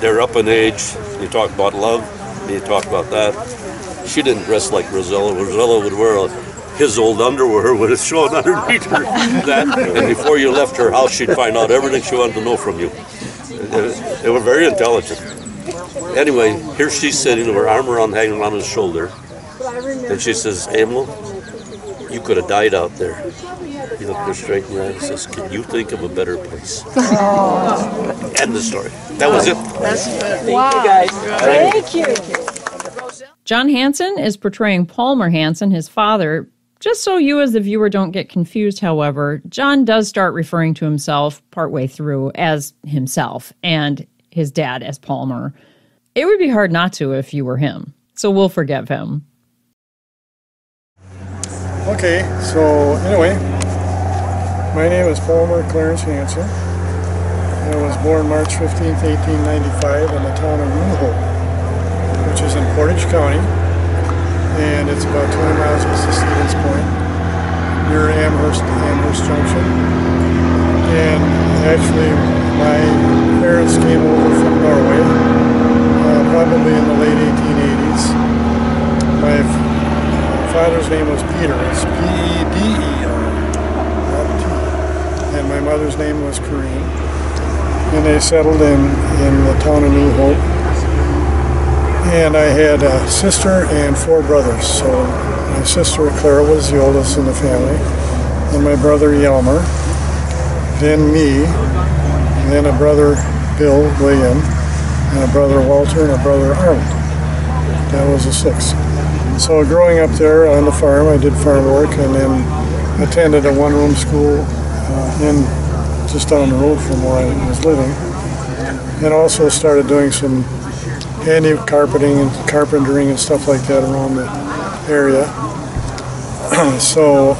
they're up in age. You talk about love, you talk about that. She didn't dress like Rosella. Rosella would wear his old underwear with it showing underneath her. And before you left her house, she'd find out everything she wanted to know from you. They were very intelligent. Anyway, here she's sitting with her arm hanging around his shoulder. And she says, Emil, you could have died out there. He looked her straight in the eye and says, can you think of a better place? End the story. That was it. That's good. Thank you, guys. Thank you. John Hanson is portraying Palmer Hanson, his father. Just so you as the viewer don't get confused, however, John does start referring to himself partway through as himself and his dad as Palmer. It would be hard not to if you were him, so we'll forgive him. Okay, so anyway, my name is Palmer Clarence Hanson. I was born March 15th, 1895 in the town of Newholt, which is in Portage County, and it's about 20 miles east of Stevens Point, near Amherst Junction. And actually, My parents came over from Norway, probably in the late 1880s. My father's name was Peter. It's P-E-D-E-R, not T. And my mother's name was Corinne. And they settled in the town of New Hope. And I had a sister and 4 brothers. So my sister Clara was the oldest in the family, and my brother Yelmer, then me, and then a brother Bill William, and a brother Walter, and a brother Arnold. That was the 6. So growing up there on the farm, I did farm work, and then attended a one-room school just down the road from where I was living, and also started doing some handy carpeting and carpentering and stuff like that around the area. So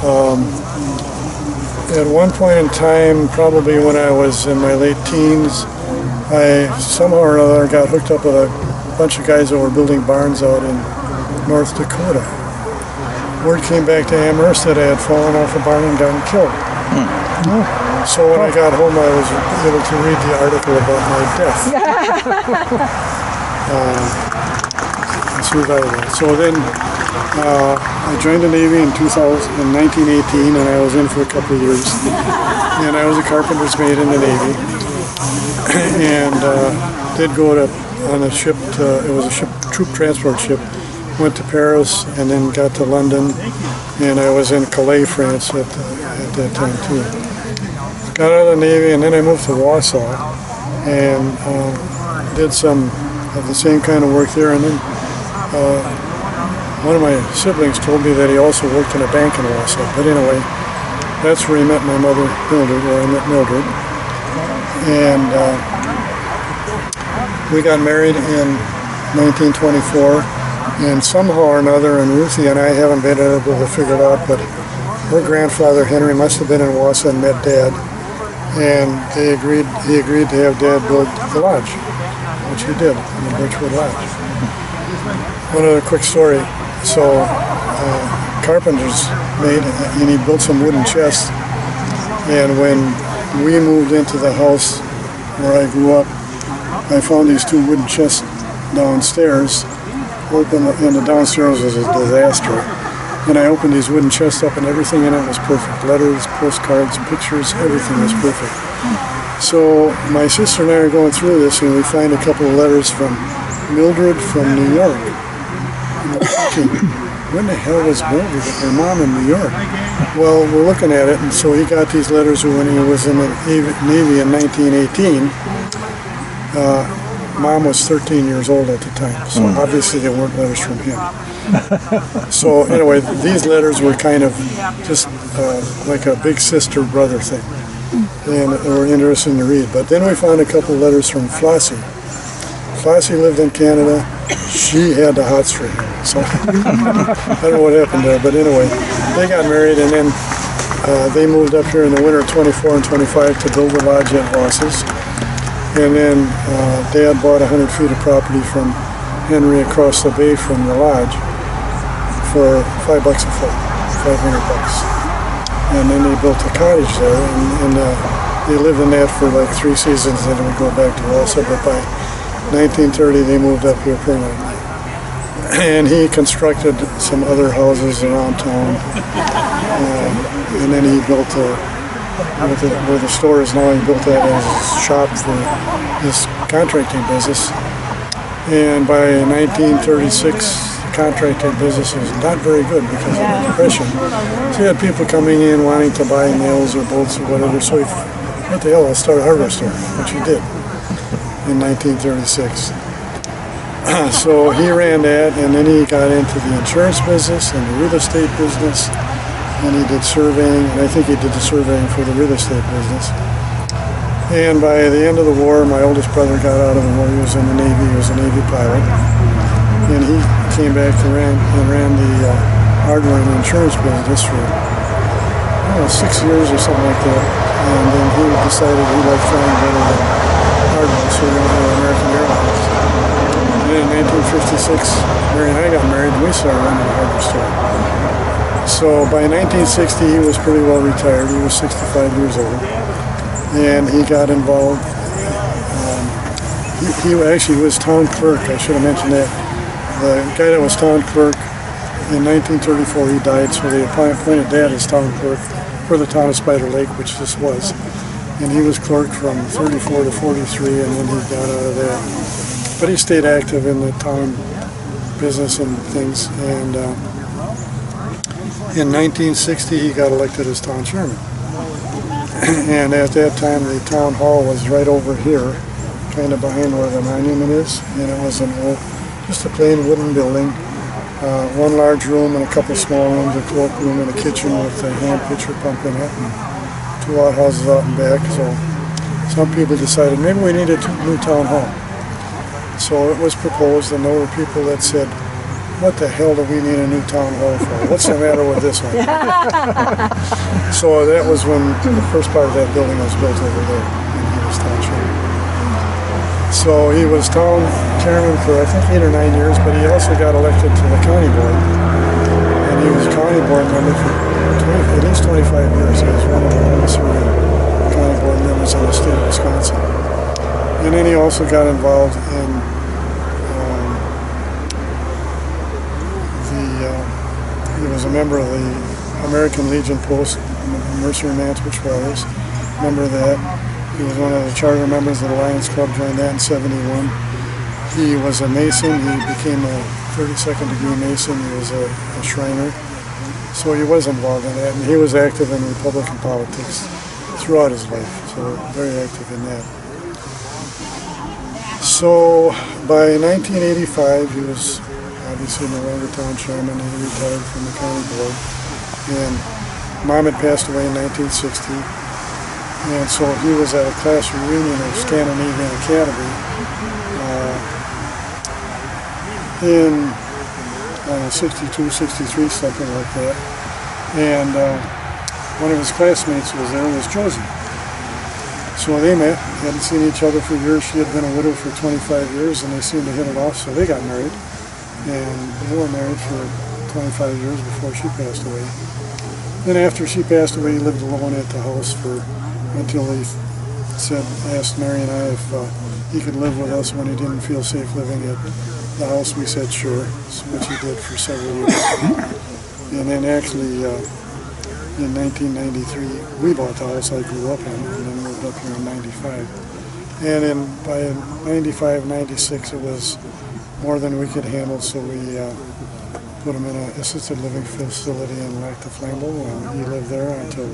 at one point in time, probably when I was in my late teens, I somehow or another got hooked up with a bunch of guys that were building barns out in North Dakota. Word came back to Amherst that I had fallen off a barn and gotten killed. So when I got home, I was able to read the article about my death. I survived that. So then I joined the Navy in 1918, and I was in for a couple of years. And I was a carpenter's mate in the Navy, and did go on a ship. It was a troop transport ship. Went to Paris and then got to London, and I was in Calais, France at that time too. Got out of the Navy, and then I moved to Warsaw and did some of the same kind of work there. And then one of my siblings told me that he also worked in a bank in Warsaw. But anyway, that's where he met my mother, Mildred, or I met Mildred. And we got married in 1924. And somehow or another, and Ruthie and I haven't been able to figure it out, but her grandfather, Henry, must have been in Wausau and met Dad. And he agreed to have Dad build the lodge, which he did, the Birchwood Lodge. One other quick story. So, carpenter's made, and he built some wooden chests. And when we moved into the house where I grew up, I found these 2 wooden chests downstairs. Open, and the downstairs was a disaster. And I opened these wooden chests up, and everything in it was perfect. Letters, postcards, pictures, everything was perfect. So my sister and I are going through this, and we find a couple of letters from Mildred from New York. And I'm thinking, when the hell was Mildred with her mom in New York? Well, we're looking at it, and so he got these letters when he was in the Navy in 1918. Mom was 13 years old at the time, so obviously they weren't letters from him. So anyway, these letters were kind of just like a big sister-brother thing, and they were interesting to read. But then we found a couple of letters from Flossie. Flossie lived in Canada. She had the hots for him, so I don't know what happened there. But anyway, they got married, and then they moved up here in the winter of 24 and 25 to build the lodge at Voss's. And then Dad bought 100 feet of property from Henry across the bay from the lodge for $5 a foot, $500. And then they built a cottage there, and they lived in that for like 3 seasons, then we go back to Rosella. But by 1930, they moved up here permanently. And he constructed some other houses around town, and then he built where the store is now. He built that as a shop for his contracting business. And by 1936, the contracting business was not very good because of the Depression. So he had people coming in wanting to buy nails or bolts or whatever. So he, what the hell, let's start a hardware store, which he did in 1936. So he ran that, and then he got into the insurance business and the real estate business. And he did surveying, and I think he did the surveying for the real estate business. And by the end of the war, my oldest brother got out of the war. He was in the Navy. He was a Navy pilot. And he came back and ran the hardware and insurance business for 6 years or something like that. And then he decided he liked flying better than hardware, so he went to American Airlines. And then in 1956, Mary and I got married, and we started running a hardware store. So by 1960, he was pretty well retired. He was 65 years old. And he got involved he actually was town clerk. I should have mentioned that. The guy that was town clerk in 1934, he died, so they appointed Dad as town clerk for the town of Spider Lake, which this was. And he was clerk from 34 to 43, and then he got out of that. But he stayed active in the town business and things. And in 1960, he got elected as town chairman. And at that time, the town hall was right over here, kind of behind where the monument is. And it was an old, just a plain wooden building. One large room and a couple small rooms, a cloakroom and a kitchen with a hand pitcher pump in it, and 2 outhouses out and back. So some people decided maybe we need a new town hall. So it was proposed, and there were people that said, what the hell do we need a new town hall for? What's the matter with this one? So that was when the first part of that building was built over there, and he was town chairman. So he was town chairman for I think 8 or 9 years, but he also got elected to the county board. And he was a county board member for at least 25 years. He was one of the longest serving county board members in the state of Wisconsin. And then he also got involved in he was a member of the American Legion Post, Mercer and Manitowish Waters, member of that. He was one of the charter members of the Lions Club, joined that in 71. He was a Mason. He became a 32nd degree Mason. He was a Shriner. So he was involved in that, and he was active in Republican politics throughout his life, so very active in that. So by 1985, he was obviously no longer town chairman, and he retired from the county board. And Mom had passed away in 1960. And so he was at a class reunion of Scandinavian Academy in 62, 63, something like that. And one of his classmates was there, was Josie. So they met, hadn't seen each other for years. She had been a widow for 25 years, and they seemed to hit it off, so they got married. And they were married for 25 years before she passed away. Then after she passed away, he lived alone at the house until he asked Mary and I if he could live with us when he didn't feel safe living at the house. We said sure, which he did for several years. And then actually in 1993, we bought the house I grew up in, and then moved up here in 95. And by 95, 96, it was more than we could handle, so we put him in an assisted living facility in Lac de Flambeau, and he lived there until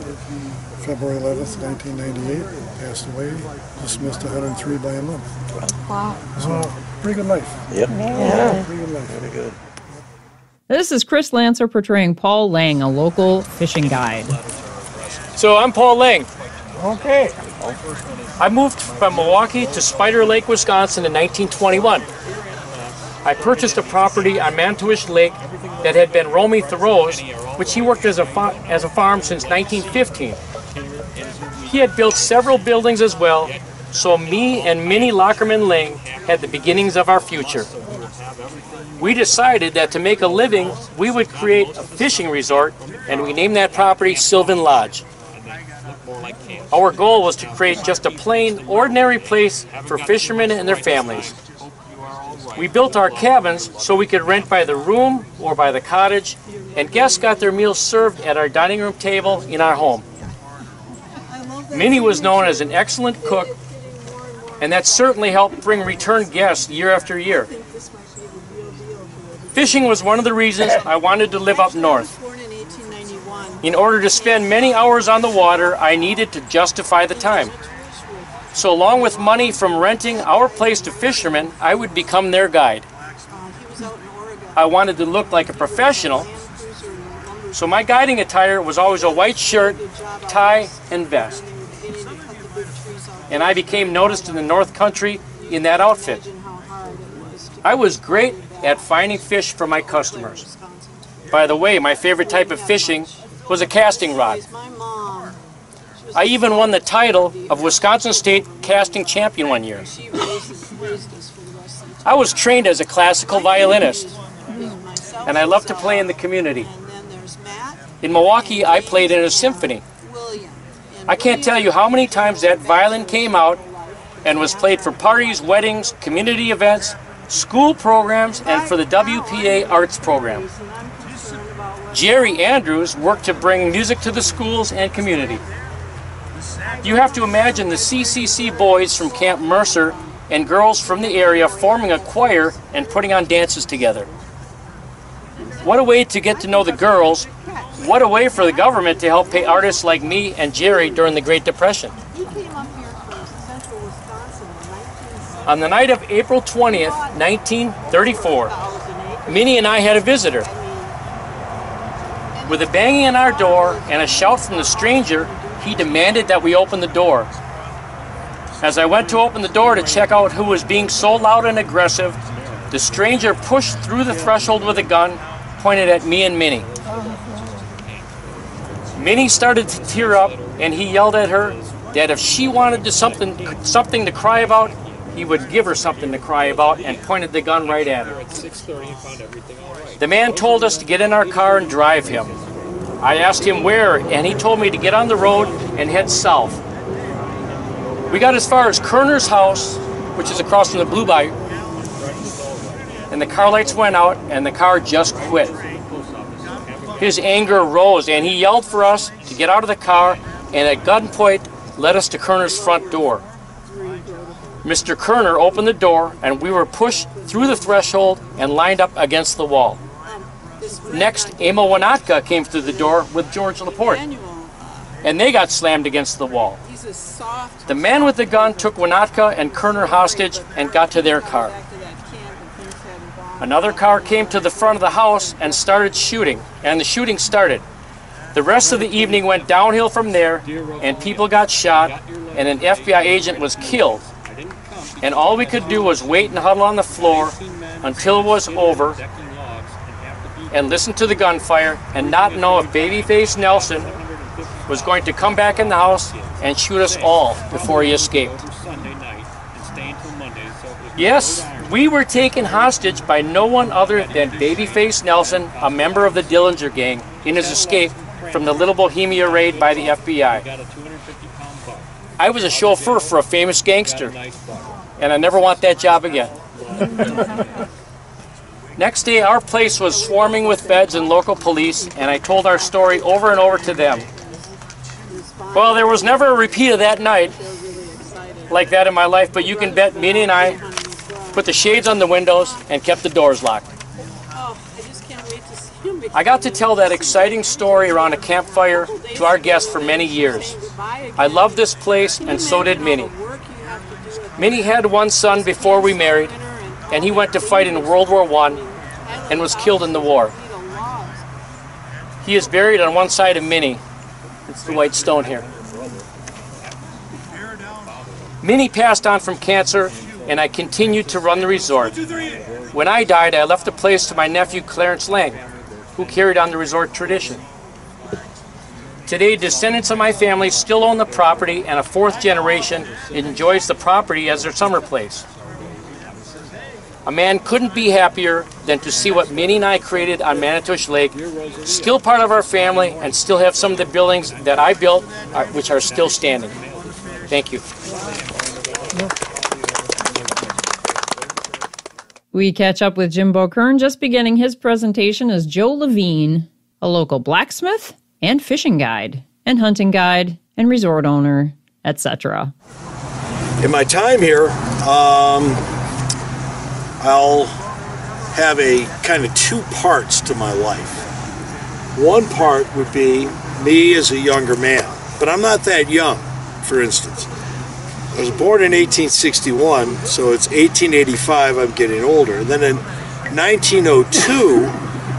February 11th, 1998, passed away, dismissed 103 by a month. Wow. So, pretty good life. Yep. Yeah. Pretty good life. Very good. This is Chris Lancer portraying Paul Lange, a local fishing guide. So I'm Paul Lange. Okay. I moved from Milwaukee to Spider Lake, Wisconsin in 1921. I purchased a property on Manitowish Lake that had been Romy Thoreau's, which he worked as a farm since 1915. He had built several buildings as well, so me and Minnie Lockerman Lange had the beginnings of our future. We decided that to make a living, we would create a fishing resort, and we named that property Sylvan Lodge. Our goal was to create just a plain, ordinary place for fishermen and their families. We built our cabins so we could rent by the room or by the cottage, and guests got their meals served at our dining room table in our home. Minnie was known as an excellent cook, and that certainly helped bring return guests year after year. Fishing was one of the reasons I wanted to live up north. In order to spend many hours on the water, I needed to justify the time. So along with money from renting our place to fishermen, I would become their guide. I wanted to look like a professional, so my guiding attire was always a white shirt, tie, and vest. And I became noticed in the North Country in that outfit. I was great at finding fish for my customers. By the way, my favorite type of fishing was a casting rod. I even won the title of Wisconsin State Casting Champion one year. I was trained as a classical violinist, and I loved to play in the community. In Milwaukee, I played in a symphony. I can't tell you how many times that violin came out and was played for parties, weddings, community events, school programs, and for the WPA arts program. Jerry Andrews worked to bring music to the schools and community. You have to imagine the CCC boys from Camp Mercer and girls from the area forming a choir and putting on dances together. What a way to get to know the girls. What a way for the government to help pay artists like me and Jerry during the Great Depression. On the night of April 20th, 1934, Minnie and I had a visitor. With a banging on our door and a shout from the stranger, he demanded that we open the door. As I went to open the door to check out who was being so loud and aggressive, the stranger pushed through the threshold with a gun, pointed at me and Minnie. Minnie started to tear up, and he yelled at her that if she wanted something to cry about, he would give her something to cry about, and pointed the gun right at her. The man told us to get in our car and drive him. I asked him where, and he told me to get on the road and head south. We got as far as Kerner's house, which is across from the Blue Bayou, and the car lights went out, and the car just quit. His anger rose, and he yelled for us to get out of the car, and at gunpoint led us to Kerner's front door. Mr. Kerner opened the door, and we were pushed through the threshold and lined up against the wall. Next, Emma Wysocki came through the door with George Laporte, and they got slammed against the wall. The man with the gun took Wysocki and Kerner hostage and got to their car. Another car came to the front of the house and started shooting, and the shooting started. The rest of the evening went downhill from there, and people got shot, and an FBI agent was killed. And all we could do was wait and huddle on the floor until it was over and listen to the gunfire and not know if Babyface Nelson was going to come back in the house and shoot us all before he escaped. Yes, we were taken hostage by no one other than Babyface Nelson, a member of the Dillinger Gang, in his escape from the Little Bohemia raid by the FBI. I was a chauffeur for a famous gangster, and I never want that job again. Next day, our place was swarming with feds and local police, and I told our story over and over to them. Well, there was never a repeat of that night like that in my life, but you can bet Minnie and I put the shades on the windows and kept the doors locked. I got to tell that exciting story around a campfire to our guests for many years. I loved this place, and so did Minnie. Minnie had one son before we married, and he went to fight in World War I and was killed in the war. He is buried on one side of Minnie. It's the white stone here. Minnie passed on from cancer, and I continued to run the resort. When I died, I left the place to my nephew Clarence Lange, who carried on the resort tradition. Today, descendants of my family still own the property, and a fourth generation enjoys the property as their summer place. A man couldn't be happier than to see what Minnie and I created on Manitowish Lake, still part of our family, and still have some of the buildings that I built, which are still standing. Thank you. We catch up with Jimbo Kern just beginning his presentation as Joe Lavigne, a local blacksmith and fishing guide and hunting guide and resort owner, etc. In my time here, I'll have a kind of two parts to my life. One part would be me as a younger man, but I'm not that young, for instance. I was born in 1861, so it's 1885, I'm getting older. And then in 1902,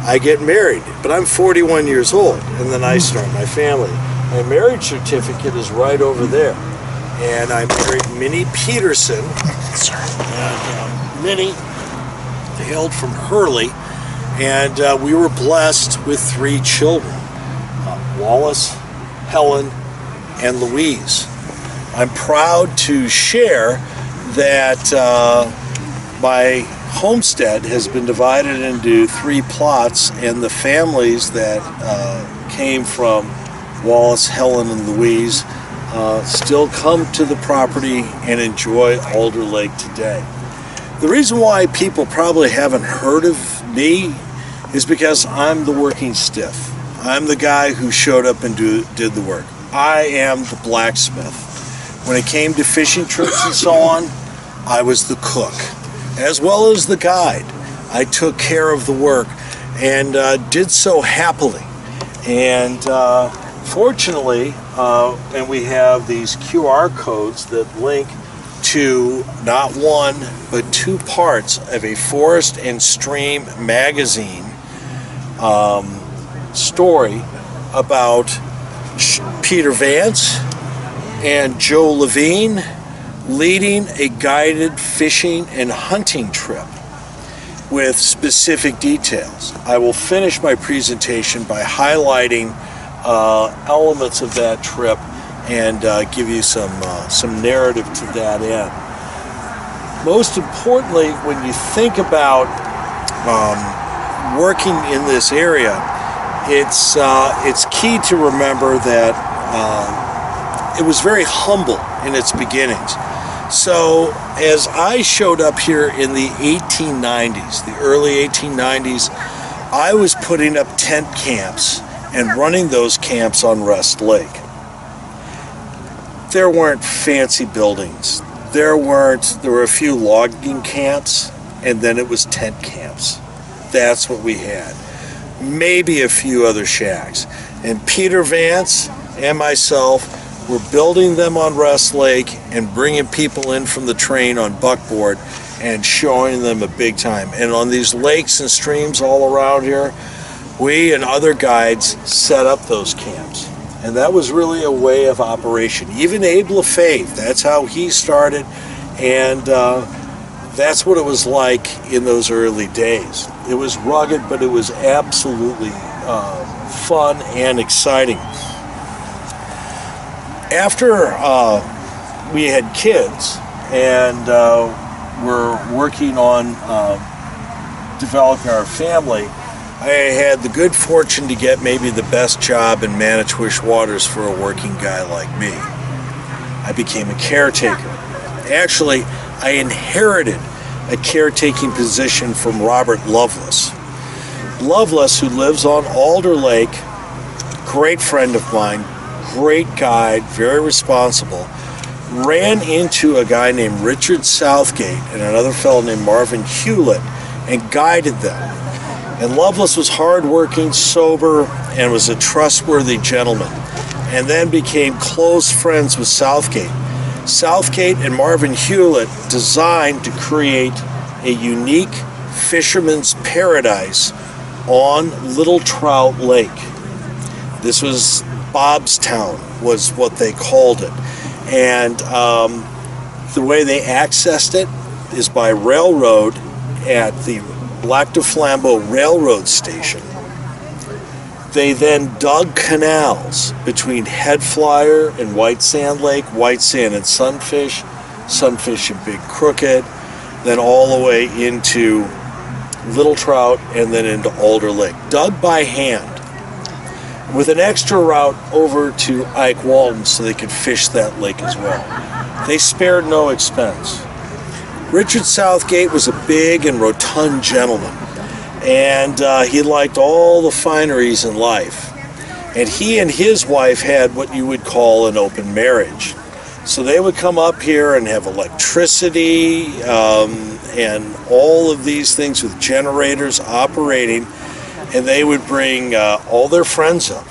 I get married, but I'm 41 years old, and then I start my family. My marriage certificate is right over there. And I married Minnie Peterson, and Minnie hailed from Hurley, and we were blessed with 3 children, Wallace, Helen, and Louise. I'm proud to share that my homestead has been divided into 3 plots, and the families that came from Wallace, Helen, and Louise still come to the property and enjoy Alder Lake today. The reason why people probably haven't heard of me is because I'm the working stiff. I'm the guy who showed up and did the work. I am the blacksmith. When it came to fishing trips and so on, I was the cook, as well as the guide. I took care of the work and did so happily. And fortunately, and we have these QR codes that link to not one, but 2 parts of a Forest and Stream magazine story about Peter Vance and Joe Lavigne leading a guided fishing and hunting trip with specific details. I will finish my presentation by highlighting elements of that trip and give you some narrative to that end. Most importantly, when you think about working in this area, it's key to remember that it was very humble in its beginnings. So as I showed up here in the 1890s, the early 1890s, I was putting up tent camps and running those camps on Rest Lake. There weren't fancy buildings. There were a few logging camps, and then it was tent camps. That's what we had. Maybe a few other shacks. And Peter Vance and myself were building them on Rest Lake and bringing people in from the train on buckboard and showing them a big time. And on these lakes and streams all around here, we and other guides set up those camps. And that was really a way of operation. Even Abe LaFave, that's how he started, and that's what it was like in those early days. It was rugged, but it was absolutely fun and exciting. After we had kids and were working on developing our family, I had the good fortune to get maybe the best job in Manitowish Waters for a working guy like me. I became a caretaker. Actually, I inherited a caretaking position from Robert Lovelace. Lovelace, who lives on Alder Lake, great friend of mine, great guide, very responsible, ran into a guy named Richard Southgate and another fellow named Marvin Hewlett and guided them. And Lovelace was hardworking, sober, and was a trustworthy gentleman, and then became close friends with Southgate. Southgate and Marvin Hewlett designed to create a unique fisherman's paradise on Little Trout Lake. This was Bobstown, was what they called it. And the way they accessed it is by railroad at the Lac du Flambeau Railroad Station. They then dug canals between Headflyer and White Sand Lake, White Sand and Sunfish, Sunfish and Big Crooked, then all the way into Little Trout and then into Alder Lake. Dug by hand, with an extra route over to Ike Walton so they could fish that lake as well. They spared no expense. Richard Southgate was a big and rotund gentleman, and he liked all the fineries in life. And he and his wife had what you would call an open marriage. So they would come up here and have electricity and all of these things with generators operating, and they would bring all their friends up,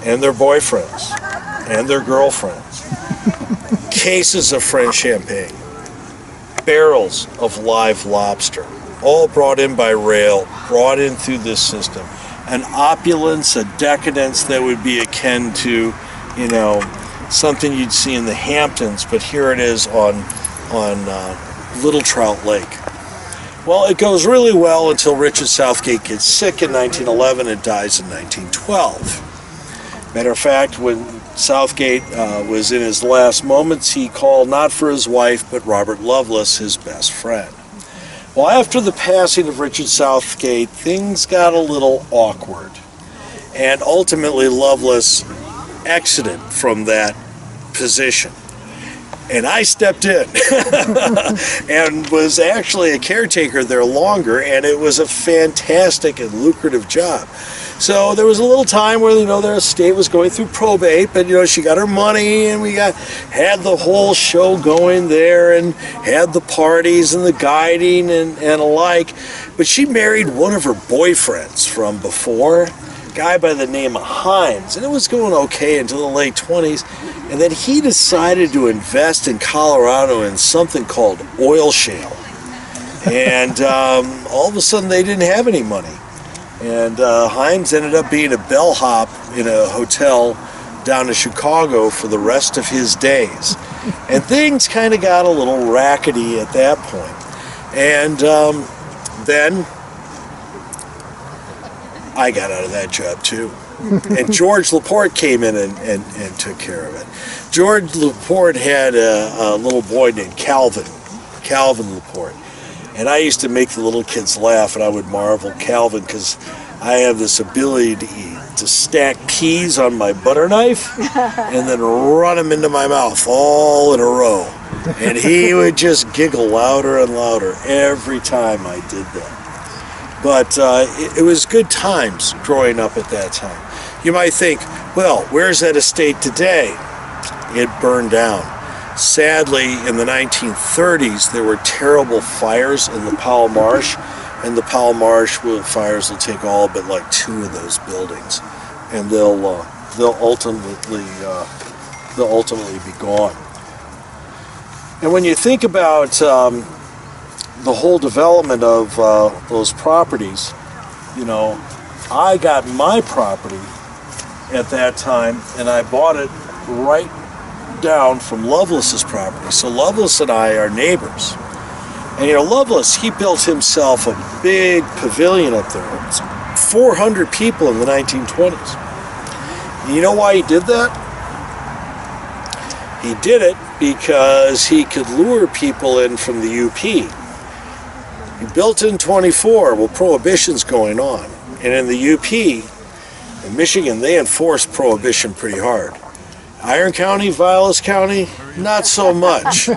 and their boyfriends, and their girlfriends, cases of French champagne, barrels of live lobster, all brought in by rail, brought in through this system. An opulence, a decadence that would be akin to, you know, something you'd see in the Hamptons, but here it is on Little Trout Lake. Well, it goes really well until Richard Southgate gets sick in 1911 and dies in 1912. Matter of fact, when Southgate was in his last moments, he called not for his wife, but Robert Lovelace, his best friend. Well, after the passing of Richard Southgate, things got a little awkward. And ultimately, Lovelace exited from that position. And I stepped in and was actually a caretaker there longer, and it was a fantastic and lucrative job. So there was a little time where, you know, their estate was going through probate, but, you know, she got her money, and we had the whole show going there, and had the parties and the guiding and alike. But she married one of her boyfriends from before, a guy by the name of Hines, and it was going okay until the late 20s. And then he decided to invest in Colorado in something called oil shale. And all of a sudden they didn't have any money. And Hines ended up being a bellhop in a hotel down in Chicago for the rest of his days. And things kind of got a little rackety at that point. And then I got out of that job too. And George Laporte came in and took care of it. George Laporte had a little boy named Calvin Laporte. And I used to make the little kids laugh, and I would marvel, Calvin, because I have this ability to stack peas on my butter knife and then run them into my mouth all in a row. And he would just giggle louder and louder every time I did that. But it was good times growing up at that time. You might think, well, where's that estate today? It burned down. Sadly, in the 1930s, there were terrible fires in the Powell Marsh, and the Powell Marsh fires will take all but like 2 of those buildings, and they'll ultimately be gone. And when you think about the whole development of those properties, you know, I got my property at that time, and I bought it right down from Lovelace's property. So Lovelace and I are neighbors. And you know, Lovelace, he built himself a big pavilion up there. It was 400 people in the 1920s. And you know why he did that? He did it because he could lure people in from the UP. He built in 24, well, Prohibition's going on. And in the UP, in Michigan, they enforce Prohibition pretty hard. Iron County, Vilas County, not so much.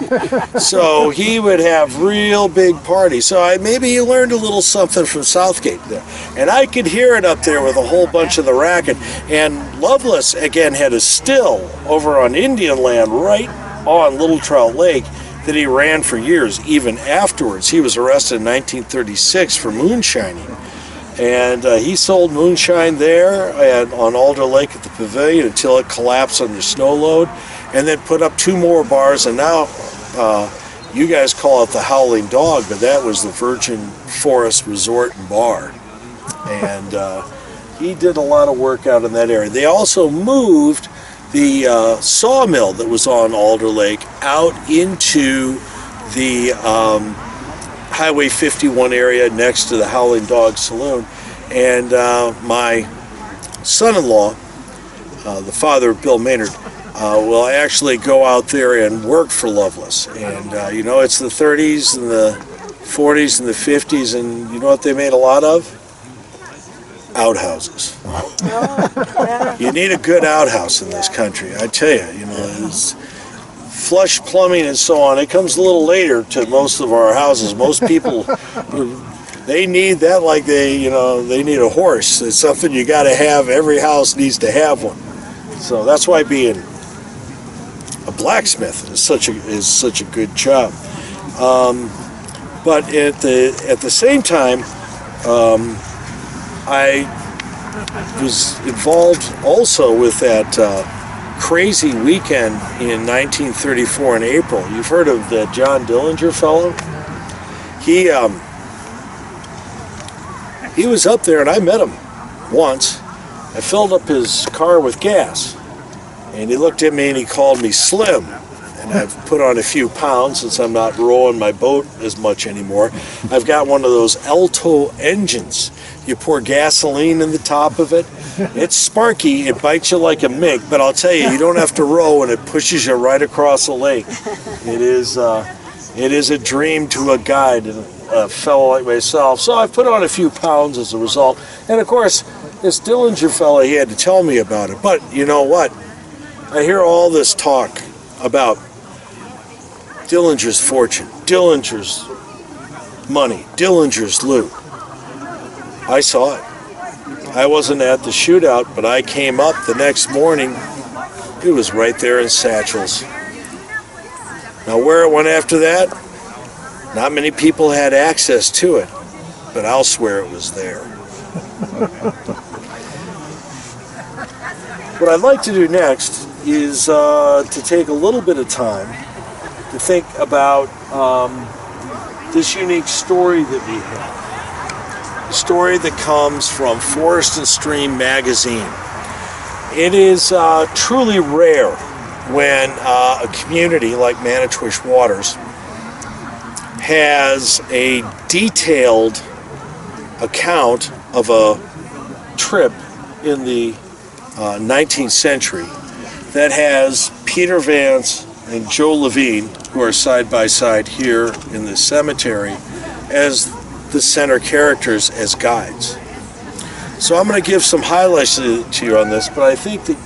So he would have real big parties. So maybe he learned a little something from Southgate there. And I could hear it up there with a whole bunch of the racket. And Lovelace, again, had a still over on Indian land right on Little Trout Lake that he ran for years, even afterwards. He was arrested in 1936 for moonshining. And he sold moonshine there on Alder Lake at the Pavilion until it collapsed under snow load, and then put up 2 more bars, and now you guys call it the Howling Dog, but that was the Virgin Forest Resort and Bar. And he did a lot of work out in that area. They also moved the sawmill that was on Alder Lake out into the Highway 51 area next to the Howling Dog Saloon. And my son-in-law, the father of Bill Maynard, will actually go out there and work for Lovelace. And you know, it's the 30s and the 40s and the 50s, and you know what they made a lot of? Outhouses. You need a good outhouse in this country, I tell you. You know, it's flush plumbing and so on. It comes a little later to most of our houses. Most people, they need that like they need a horse. It's something you got to have. Every house needs to have one. So that's why being a blacksmith is such a good job. But at the same time, I was involved also with that crazy weekend in 1934 in April. You've heard of the John Dillinger fellow? He was up there, and I met him once. I filled up his car with gas, and he looked at me and he called me Slim. And I've put on a few pounds since I'm not rowing my boat as much anymore. I've got one of those Alto engines. You pour gasoline in the top of it. It's sparky, it bites you like a mink, but I'll tell you, you don't have to row, and it pushes you right across the lake. It is a dream to a guide, a fellow like myself. So I've put on a few pounds as a result. And of course, this Dillinger fellow, he had to tell me about it. But you know what? I hear all this talk about Dillinger's fortune, Dillinger's money, Dillinger's loot. I saw it. I wasn't at the shootout, but I came up the next morning. It was right there in satchels. Now where it went after that, not many people had access to it, but I'll swear it was there. What I'd like to do next is to take a little bit of time to think about this unique story that we have. A story that comes from Forest and Stream magazine. It is truly rare when a community like Manitowish Waters has a detailed account of a trip in the 19th century that has Peter Vance and Joe Lavigne, who are side by side here in the cemetery, as the center characters, as guides. So I'm going to give some highlights to you on this, but I think that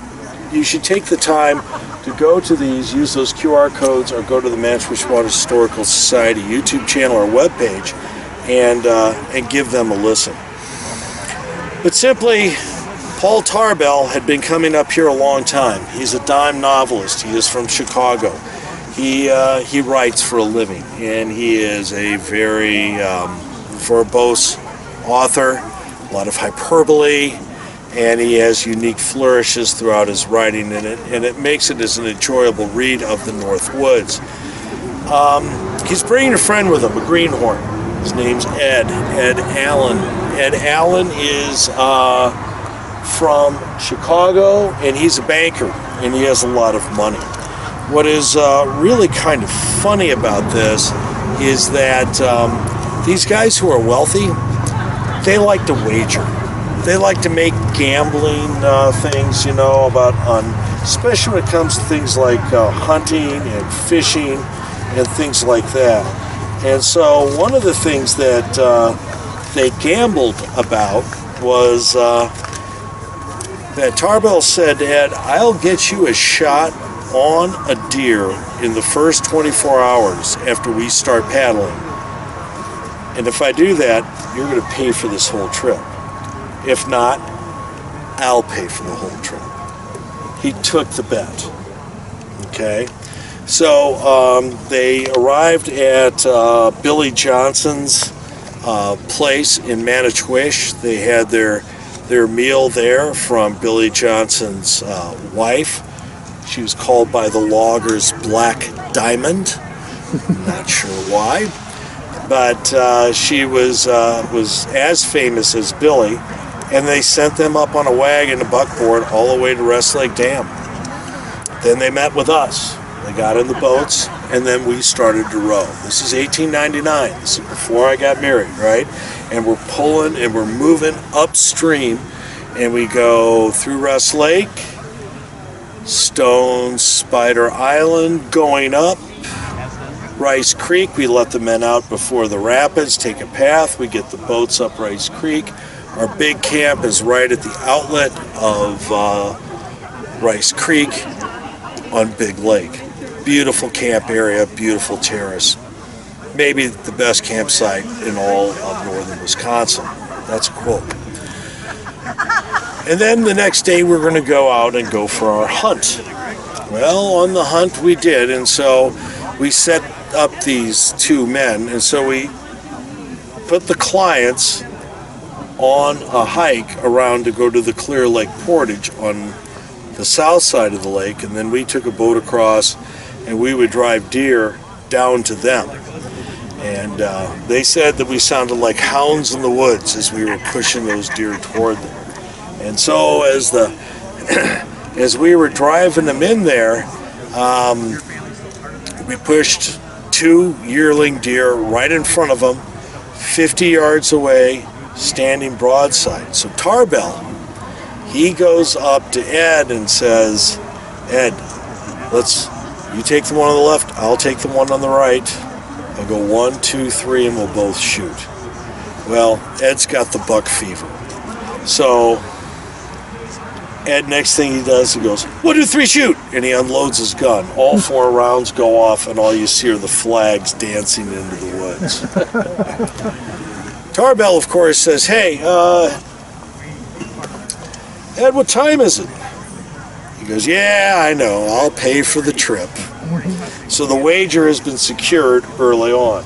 you should take the time to go to these, use those QR codes, or go to the Manitowish Waters Historical Society YouTube channel or webpage and give them a listen. But simply, Paul Tarbell had been coming up here a long time. He's a dime novelist. He is from Chicago. He writes for a living, and he is a very verbose author, a lot of hyperbole, and he has unique flourishes throughout his writing, and it makes it as an enjoyable read of the North Woods. He's bringing a friend with him, a greenhorn. His name's Ed Allen. Ed Allen is from Chicago, and he's a banker, and he has a lot of money. What is really kind of funny about this is that these guys who are wealthy, they like to wager. They like to make gambling things, especially when it comes to things like hunting and fishing and things like that. And so one of the things that they gambled about was that Tarbell said to Ed, "I'll get you a shot on a deer in the first 24 hours after we start paddling. And if I do that, you're going to pay for this whole trip. If not, I'll pay for the whole trip." He took the bet. Okay? So they arrived at Billy Johnson's place in Manitowish. They had their meal there from Billy Johnson's wife. She was called by the loggers Black Diamond. Not sure why. But she was as famous as Billy, and they sent them up on a wagon, a buckboard, all the way to Rest Lake Dam. Then they met with us. They got in the boats, and then we started to row. This is 1899. This is before I got married, right? And we're pulling, and we're moving upstream, and we go through Rest Lake, Stone Spider Island, going up Rice Creek. We let the men out before the rapids, take a path. We get the boats up Rice Creek. Our big camp is right at the outlet of Rice Creek on Big Lake. Beautiful camp area, beautiful terrace. Maybe the best campsite in all of northern Wisconsin. That's a quote. And then the next day we're going to go out and go for our hunt. Well, on the hunt we did, and so we set up these two men, and so we put the clients on a hike around to go to the Clear Lake Portage on the south side of the lake, and then we took a boat across, and we would drive deer down to them. And they said that we sounded like hounds in the woods as we were pushing those deer toward them. And so as we were driving them in there, we pushed two yearling deer right in front of them, 50 yards away, standing broadside. So Tarbell, he goes up to Ed and says, "Ed, you take the one on the left, I'll take the one on the right. I'll go 1, 2, 3, and we'll both shoot." Well, Ed's got the buck fever. So Ed, next thing he does, he goes, 1, 2, 3, shoot! And he unloads his gun. All 4 rounds go off, and all you see are the flags dancing into the woods. Tarbell, of course, says, hey, Ed, what time is it? He goes, yeah, I know. I'll pay for the trip. So the wager has been secured early on.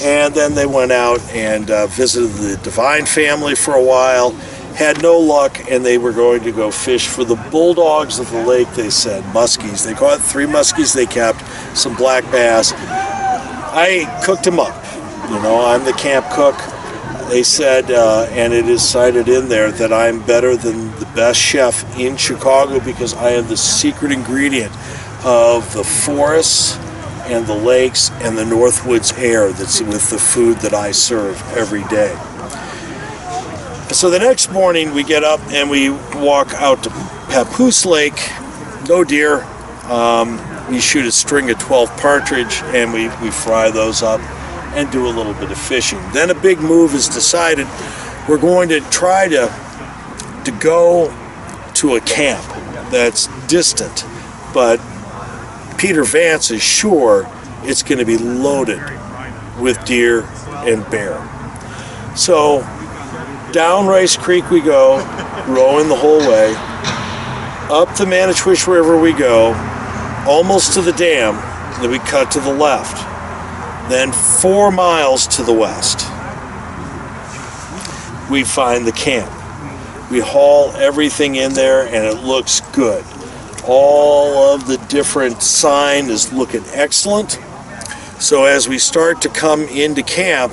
And then they went out and visited the Devine family for a while. Had no luck, and they were going to go fish for the bulldogs of the lake, they said, muskies. They caught 3 muskies they kept, some black bass. I cooked them up. You know, I'm the camp cook. They said, and it is cited in there, that I'm better than the best chef in Chicago because I have the secret ingredient of the forests and the lakes and the Northwoods air that's with the food that I serve every day. So the next morning we get up and we walk out to Papoose Lake, no deer. We shoot a string of 12 partridge and we fry those up and do a little bit of fishing. Then a big move is decided. We're going to try to go to a camp that's distant, but Peter Vance is sure it's going to be loaded with deer and bear. So down Rice Creek we go, rowing the whole way. Up the Manitowish River we go, almost to the dam, then we cut to the left. Then 4 miles to the west, we find the camp. We haul everything in there and it looks good. All of the different sign is looking excellent. So as we start to come into camp,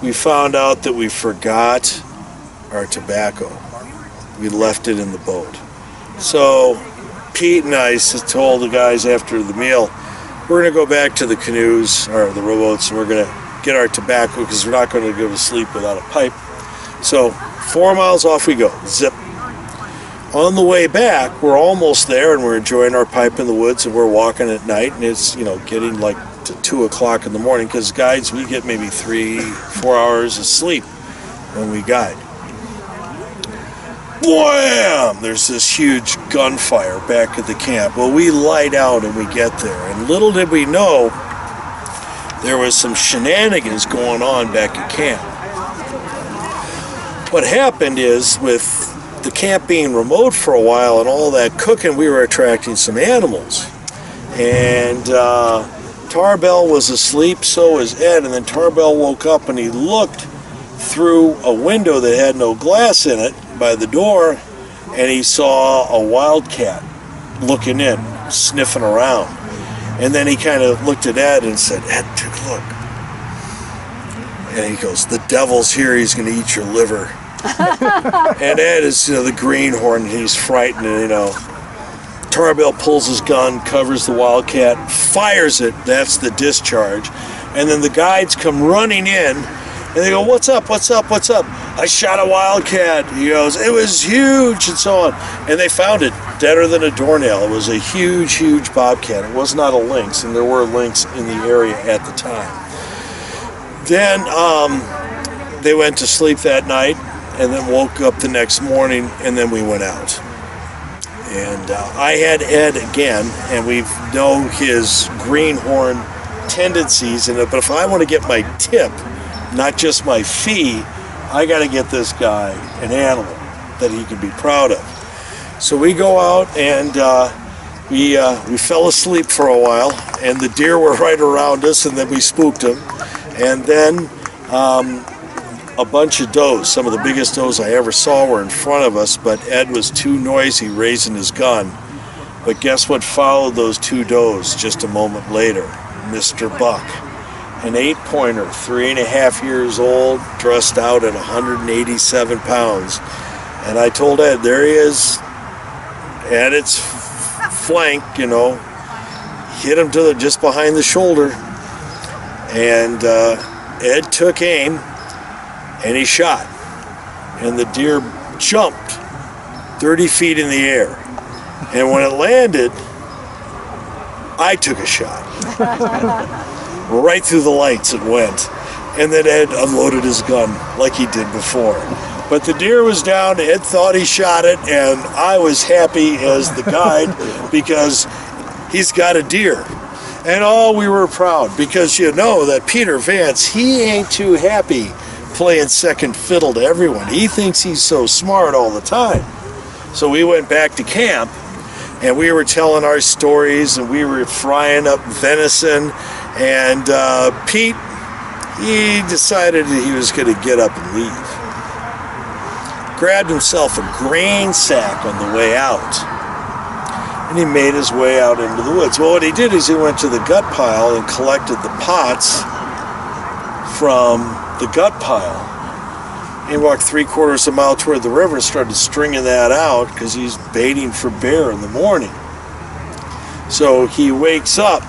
we found out that we forgot our tobacco. We left it in the boat. So Pete and I told the guys after the meal, we're going to go back to the canoes, or the rowboats, and we're going to get our tobacco because we're not going to go to sleep without a pipe. So 4 miles off we go, zip. On the way back, we're almost there and we're enjoying our pipe in the woods and we're walking at night and it's, you know, getting like to 2 o'clock in the morning because guides, we get maybe 3-4 hours of sleep when we guide. Wham! There's this huge gunfire back at the camp. Well, we light out and we get there. And little did we know, there was some shenanigans going on back at camp. What happened is, with the camp being remote for a while and all that cooking, we were attracting some animals. And Tarbell was asleep, so was Ed. And then Tarbell woke up and he looked through a window that had no glass in it by the door, and he saw a wildcat looking in, sniffing around. And then he kind of looked at Ed and said, Ed, take a look. And he goes, the devil's here, he's going to eat your liver. And Ed is, you know, the greenhorn, and he's frightened, and, you know, Tarbell pulls his gun, covers the wildcat, fires it, that's the discharge. And then the guides come running in, and they go, what's up, what's up, what's up? I shot a wildcat. He goes, it was huge, and so on. And they found it deader than a doornail. It was a huge, huge bobcat. It was not a lynx, and there were lynx in the area at the time. Then they went to sleep that night, and then woke up the next morning, and then we went out. And I had Ed again, and we know his greenhorn tendencies, but if I want to get my tip, not just my fee, I got to get this guy an animal that he can be proud of. So we go out and we fell asleep for a while, and the deer were right around us, and then we spooked them. And then a bunch of does, some of the biggest does I ever saw, were in front of us, but Ed was too noisy raising his gun. But guess what followed those 2 does just a moment later? Mr. Buck. An 8-pointer, 3.5 years old, dressed out at 187 pounds. And I told Ed, there he is, at its flank, you know, hit him to just behind the shoulder. And Ed took aim, and he shot. And the deer jumped 30 feet in the air. And when it landed, I took a shot. Right through the lights it went. And then Ed unloaded his gun like he did before. But the deer was down, Ed thought he shot it, and I was happy as the guide because he's got a deer. And all we were proud because you know that Peter Vance, he ain't too happy playing second fiddle to everyone. He thinks he's so smart all the time. So we went back to camp and we were telling our stories and we were frying up venison, and Pete, he decided that he was going to get up and leave. Grabbed himself a grain sack on the way out, and he made his way out into the woods. Well, what he did is he went to the gut pile and collected the pots from the gut pile. He walked 3/4 of a mile toward the river and started stringing that out because he's baiting for bear in the morning. So he wakes up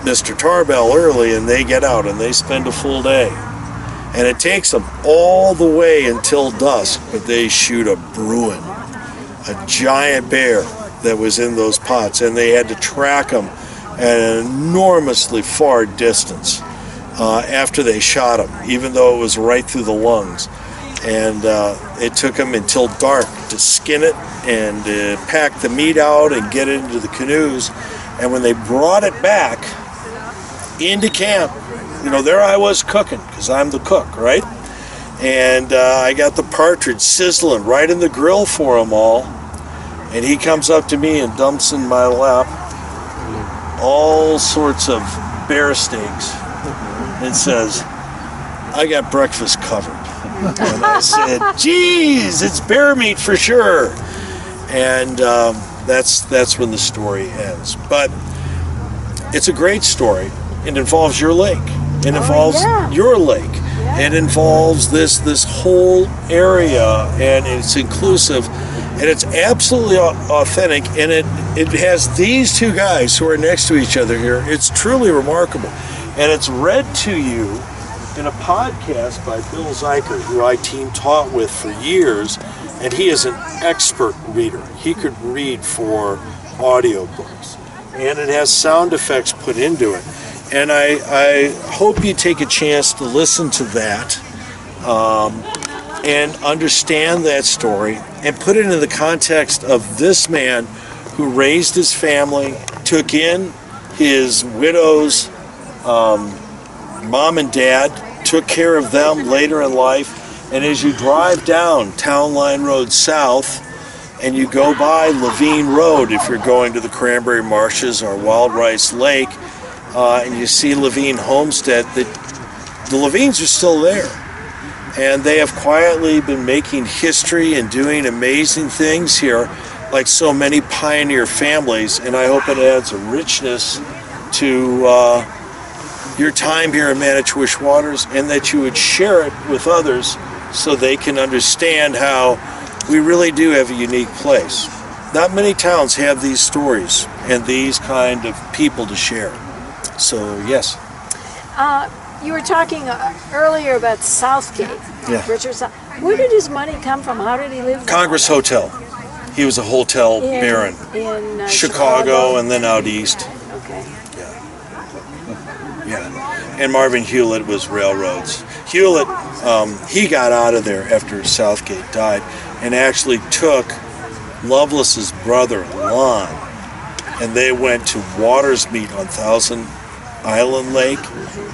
Mr. Tarbell early, and they get out and they spend a full day. And it takes them all the way until dusk, but they shoot a bruin, a giant bear that was in those pots, and they had to track him at an enormously far distance after they shot him, even though it was right through the lungs. And it took them until dark to skin it and pack the meat out and get it into the canoes. And when they brought it back into camp, you know, there I was cooking, because I'm the cook, right? And I got the partridge sizzling right in the grill for them all. And he comes up to me and dumps in my lap all sorts of bear steaks and says, "I got breakfast covered." And I said, "Geez, it's bear meat for sure." And that's when the story ends. But it's a great story. It involves your lake. It involves your lake. Yeah. It involves this whole area, and it's inclusive, and it's absolutely authentic, and it has these two guys who are next to each other here. It's truly remarkable. And it's read to you in a podcast by Bill Zeicher, who I team taught with for years, and he is an expert reader. He could read for audiobooks, and it has sound effects put into it. And I hope you take a chance to listen to that and understand that story and put it in the context of this man who raised his family, took in his widow's mom and dad, took care of them later in life. And as you drive down Town Line Road South and you go by Lavigne Road, if you're going to the Cranberry Marshes or Wild Rice Lake, and you see Lavigne Homestead, the Lavignes are still there. And they have quietly been making history and doing amazing things here, like so many pioneer families. And I hope it adds a richness to your time here in Manitowish Waters, and that you would share it with others so they can understand how we really do have a unique place. Not many towns have these stories and these kind of people to share. So, yes. You were talking earlier about Southgate. Yeah. Richard, where did his money come from? How did he live? Congress Hotel. He was a hotel baron. In Chicago and then out east. Okay. Yeah. And Marvin Hewlett was railroads. Hewlett, he got out of there after Southgate died and actually took Lovelace's brother, Lange, and they went to Waters Meet on Thousand Island Lake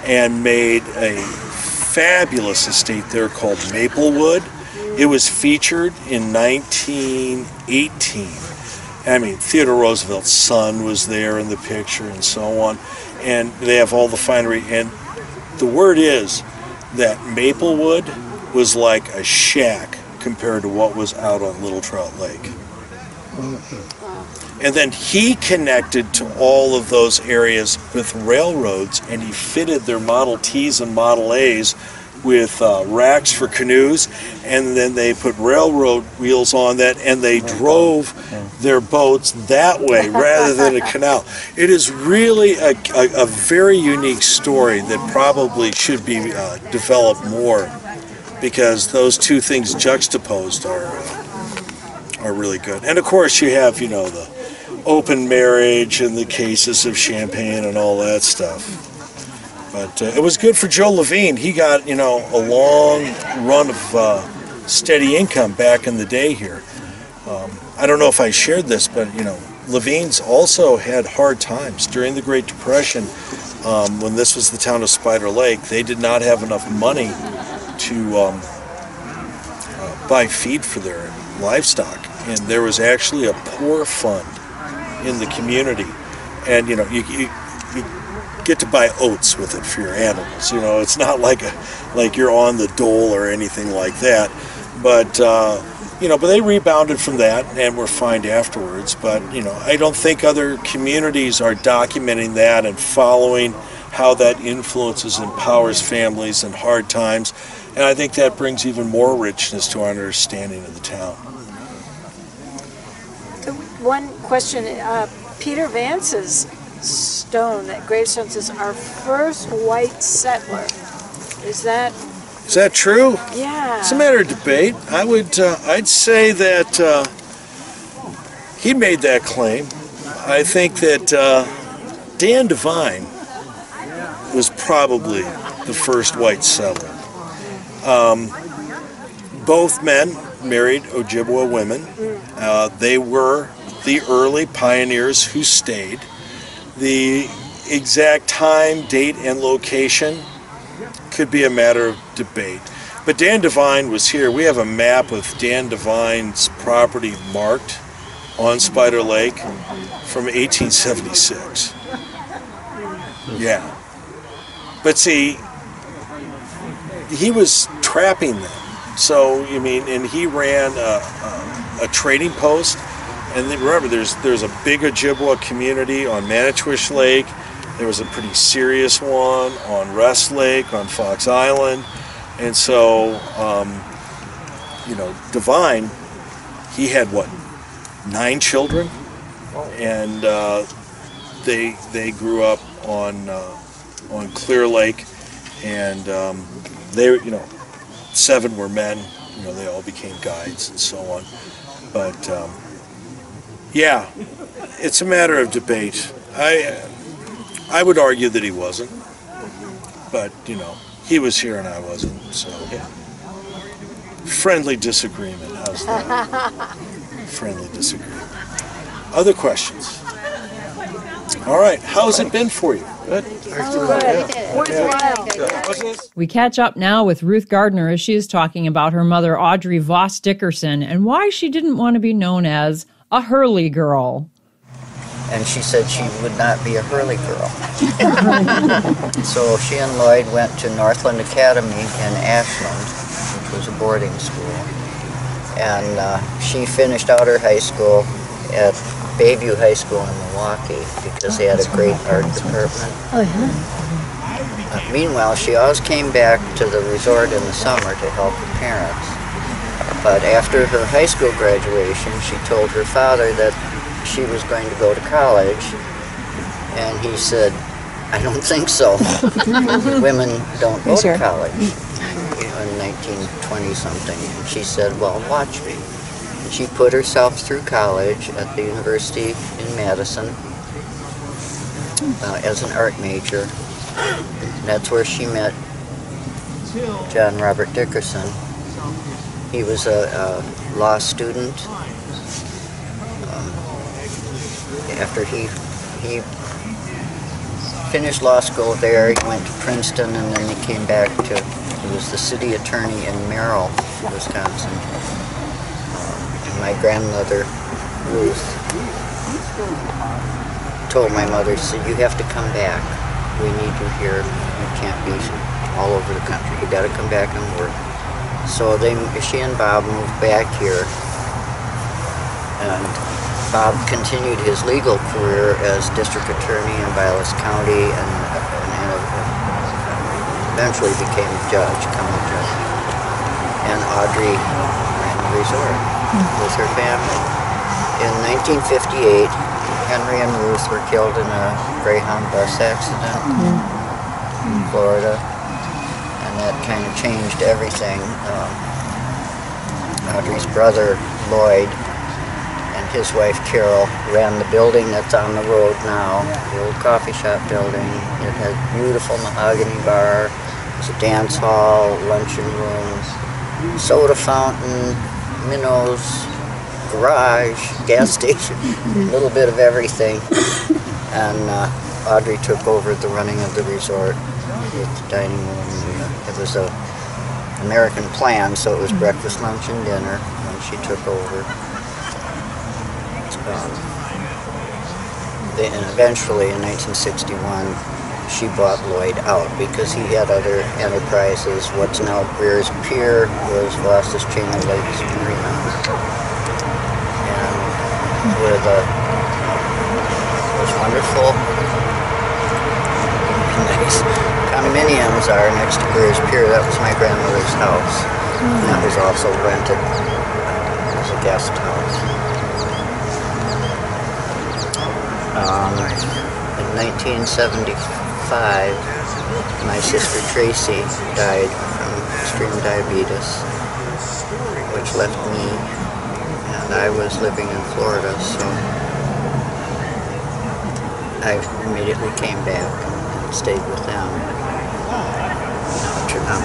and made a fabulous estate there called Maplewood. It was featured in 1918. I mean, Theodore Roosevelt's son was there in the picture and so on. And they have all the finery. And the word is that Maplewood was like a shack compared to what was out on Little Trout Lake. And then he connected to all of those areas with railroads, and he fitted their Model Ts and Model As with racks for canoes, and then they put railroad wheels on that, and they drove their boats that way rather than a canal. It is really a very unique story that probably should be developed more, because those two things juxtaposed are really good. And of course you have, you know, the open marriage and the cases of champagne and all that stuff. But it was good for Joe Lavigne. He got, you know, a long run of steady income back in the day here. I don't know if I shared this, but Lavigne's also had hard times during the Great Depression. When this was the town of Spider Lake, they did not have enough money to buy feed for their livestock, and there was actually a poor fund in the community, and you get to buy oats with it for your animals. It's not like you're on the dole or anything like that, but but they rebounded from that and were fined afterwards. But I don't think other communities are documenting that and following how that influences and empowers families in hard times, and I think that brings even more richness to our understanding of the town. One question, Peter Vance's stone, that gravestone says, "Our first white settler." Is that true? Yeah. It's a matter of debate. I'd say that he made that claim. I think that Dan Devine was probably the first white settler. Both men married Ojibwa women. They were the early pioneers who stayed. The exact time, date, and location could be a matter of debate. But Dan Devine was here. We have a map with Dan Devine's property marked on Spider Lake from 1876. Yeah. But see, he was trapping them. So, and he ran a trading post. And then remember, there's a big Ojibwa community on Manitowish Lake. There was a pretty serious one on Rest Lake, on Fox Island. And so, Devine, he had 9 children? And they grew up on Clear Lake, and they 7 were men. They all became guides and so on. But yeah, it's a matter of debate. I would argue that he wasn't, but he was here and I wasn't. So friendly disagreement. How's that? Friendly disagreement. Other questions? All right. How's it been for you? Good. We catch up now with Ruth Gardner as she is talking about her mother, Audrey Voss Dickerson, and why she didn't want to be known as a Hurley girl. And she said she would not be a Hurley girl. So she and Lloyd went to Northland Academy in Ashland, which was a boarding school. And she finished out her high school at Bayview High School in Milwaukee because they had a great art department. Oh, yeah. Meanwhile, she always came back to the resort in the summer to help her parents. But after her high school graduation, she told her father that she was going to go to college, and he said, "I don't think so. Women don't go to college," in 1920-something. And she said, "Well, watch me." And she put herself through college at the University in Madison as an art major. And that's where she met John Robert Dickerson. He was a law student. After he finished law school there, he went to Princeton, and then he came back to, he was the city attorney in Merrill, Wisconsin. And my grandmother, Ruth, told my mother, she said, "You have to come back. We need you here. You can't be all over the country. You got to come back and work." So she and Bob moved back here, and Bob continued his legal career as district attorney in Vilas County, and eventually became a judge, county judge. And Audrey ran the resort with her family. In 1958, Henry and Ruth were killed in a Greyhound bus accident in Florida, and that kind of changed everything. Audrey's brother, Lloyd, and his wife, Carol, ran the building that's on the road now, the old coffee shop building. It had beautiful mahogany bar, it was a dance hall, luncheon rooms, soda fountain, minnows, garage, gas station, a little bit of everything. And Audrey took over the running of the resort with the dining room. It was a American plan, so it was breakfast, lunch, and dinner when she took over. And eventually, in 1961, she bought Lloyd out because he had other enterprises. What's now Greer's Pier was Voss's Chain of Lakes Marina. And with those wonderful, nice condominiums are next to Greer's Pier. That was my grandmother's house. And that was also rented as a guest house. In 1975, my sister Tracy died from extreme diabetes, which left me, and I was living in Florida, so I immediately came back and stayed with them.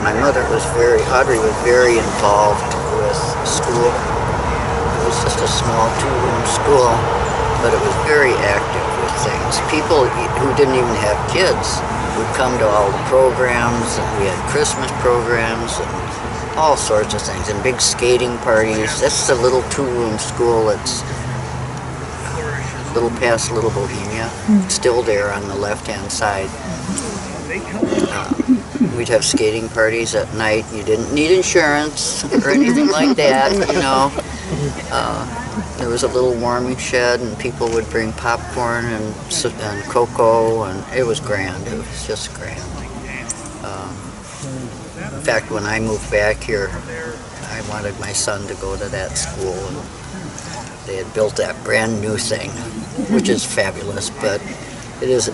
My mother was Audrey was very involved with school. It was just a small two-room school, but it was very active with things. People who didn't even have kids would come to all the programs, and we had Christmas programs and all sorts of things, and big skating parties. That's a little two-room school. It's a little past Little Bohemia, still there on the left-hand side. We'd have skating parties at night. You didn't need insurance or anything like that, you know. There was a little warming shed, and people would bring popcorn and cocoa, and it was grand. It was just grand. In fact, when I moved back here, I wanted my son to go to that school, and they had built that brand new thing, which is fabulous, but it is,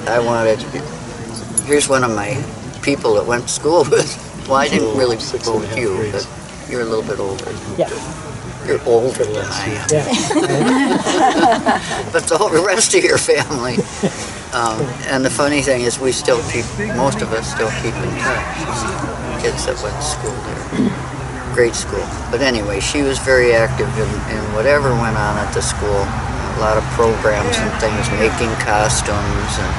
here's one of my people that went to school with. Well, I didn't really go with you, but you're a little bit older. Yeah. You're older than I am. Yeah. But the whole rest of your family. And the funny thing is most of us still keep in touch. Kids that went to school there. Great school. But anyway, she was very active in whatever went on at the school. A lot of programs and things, making costumes. And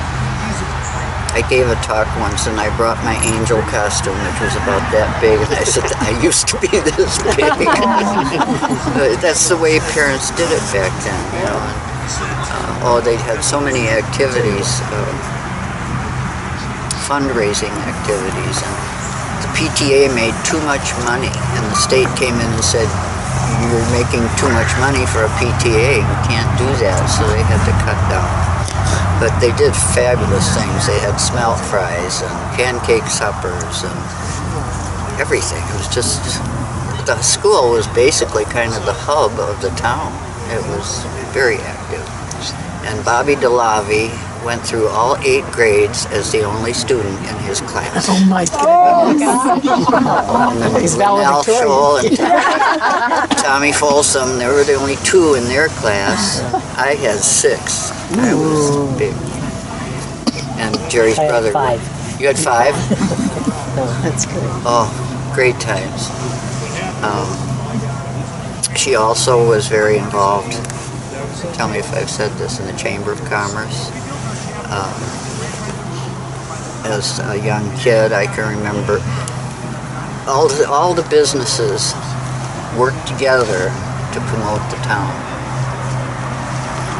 I gave a talk once, and I brought my angel costume, which was about that big, and I said, I used to be this big. That's the way parents did it back then, you know. And, they had so many activities, fundraising activities, and the PTA made too much money, and the state came in and said, you're making too much money for a PTA, you can't do that, so they had to cut down. But they did fabulous things. They had smelt fries and pancake suppers and everything. It was just, the school was basically kind of the hub of the town. It was very active. And Bobby DeLavi went through all 8 grades as the only student in his class. Oh my goodness. And then Al Scholl and Tommy Folsom, they were the only 2 in their class. I had 6. I was big. And Jerry's brother. I had 5. You had 5? No, that's good. Oh, great times. She also was very involved, tell me if I've said this, in the Chamber of Commerce. As a young kid, I can remember all the businesses worked together to promote the town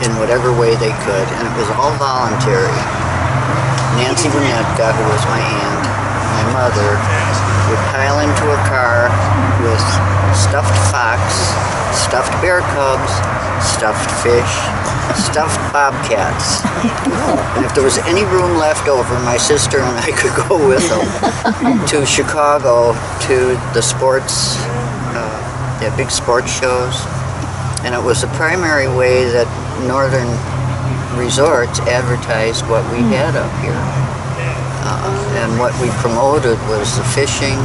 in whatever way they could, and it was all voluntary. Nancy Winnetka, who was my aunt, my mother, would pile into a car with stuffed fox, stuffed bear cubs, stuffed fish, stuffed bobcats. And if there was any room left over, my sister and I could go with them to Chicago to the sports, the big sports shows. And it was the primary way that northern resorts advertised what we had up here. And what we promoted was the fishing,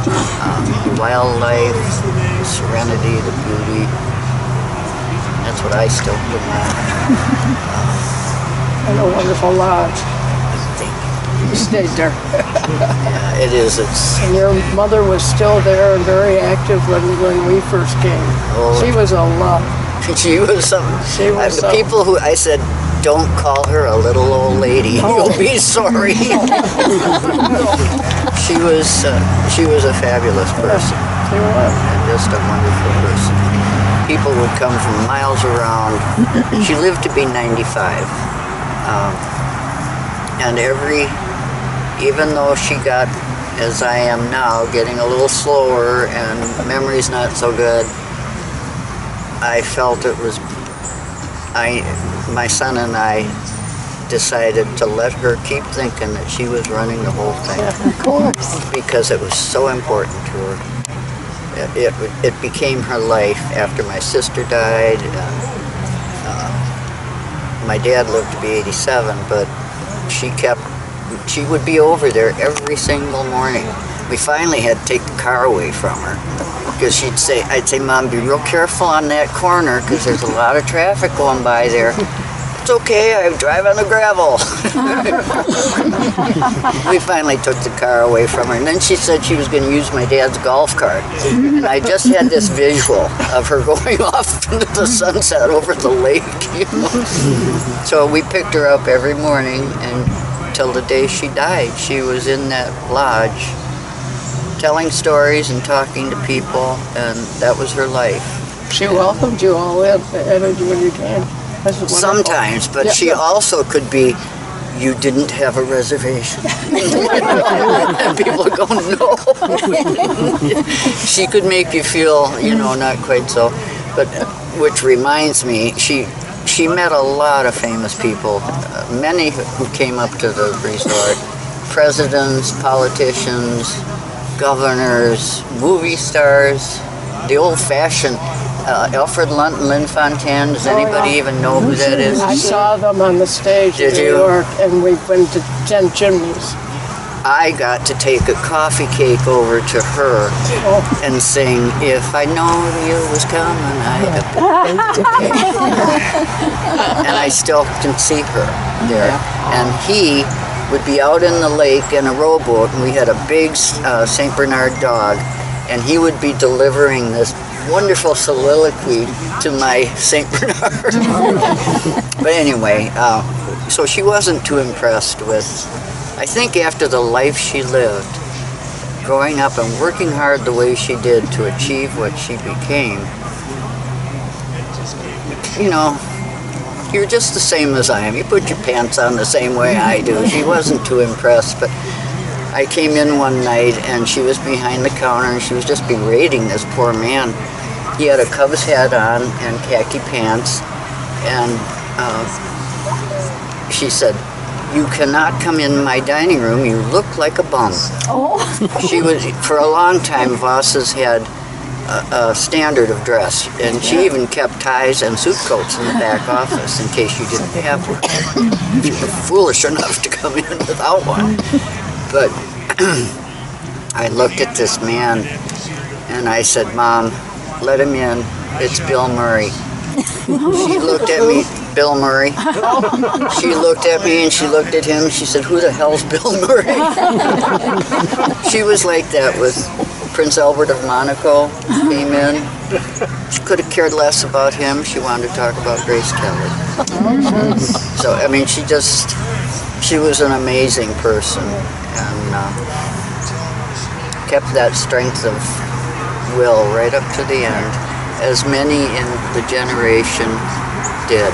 the wildlife, the serenity, the beauty. That's what I still promote. And a wonderful lodge. You stayed there. Yeah, it is. And your mother was still there and very active when we first came. Oh. She was a love. She was something. She was the people who I said, don't call her a little old lady. You'll be sorry. She was a fabulous person. She was. And just a wonderful person. People would come from miles around. She lived to be 95. And even though she got, as I am now, getting a little slower and memory's not so good, I felt it was, my son and I decided to let her keep thinking that she was running the whole thing. Yeah, of course. Because it was so important to her. It became her life after my sister died. My dad lived to be 87, but she would be over there every single morning. We finally had to take the car away from her because I'd say, Mom, be real careful on that corner because there's a lot of traffic going by there. It's okay, I drive on the gravel. We finally took the car away from her, and then she said she was going to use my dad's golf cart. And I just had this visual of her going off into the sunset over the lake. You know? So we picked her up every morning, and till the day she died, she was in that lodge telling stories and talking to people, and that was her life. She welcomed you all in when you came. Sometimes, but she also could be, you didn't have a reservation. And people go, no. She could make you feel, not quite so. But, which reminds me, she met a lot of famous people, many who came up to the resort. Presidents, politicians, governors, movie stars, the old-fashioned Alfred Lunt and Lynn Fontaine. Does anybody even know who that is? I saw them on the stage in New York, and we went to 10 Chimneys. I got to take a coffee cake over to her and sing, "If I know you was coming, I have." And I still can see her there. And he would be out in the lake in a rowboat, and we had a big St. Bernard dog, and he would be delivering this wonderful soliloquy to my St. Bernard. But anyway, so she wasn't too impressed with, I think after the life she lived, growing up and working hard the way she did to achieve what she became, you're just the same as I am. You put your pants on the same way I do. She wasn't too impressed, but I came in one night and she was behind the counter and she was just berating this poor man. He had a Cubs hat on and khaki pants, and she said, "You cannot come in my dining room, you look like a bum." Oh. She was, for a long time, Voss's had a standard of dress, and she even kept ties and suit coats in the back office in case you didn't have one. You were foolish enough to come in without one. But I looked at this man and I said, "Mom, let him in. It's Bill Murray." She looked at me, Bill Murray. She looked at me and she looked at him. She said, "Who the hell's Bill Murray?" She was like that with Prince Albert of Monaco. Came in. She could have cared less about him. She wanted to talk about Grace Kelly. So, I mean, she was an amazing person, and kept that strength of will right up to the end, as many in the generation did.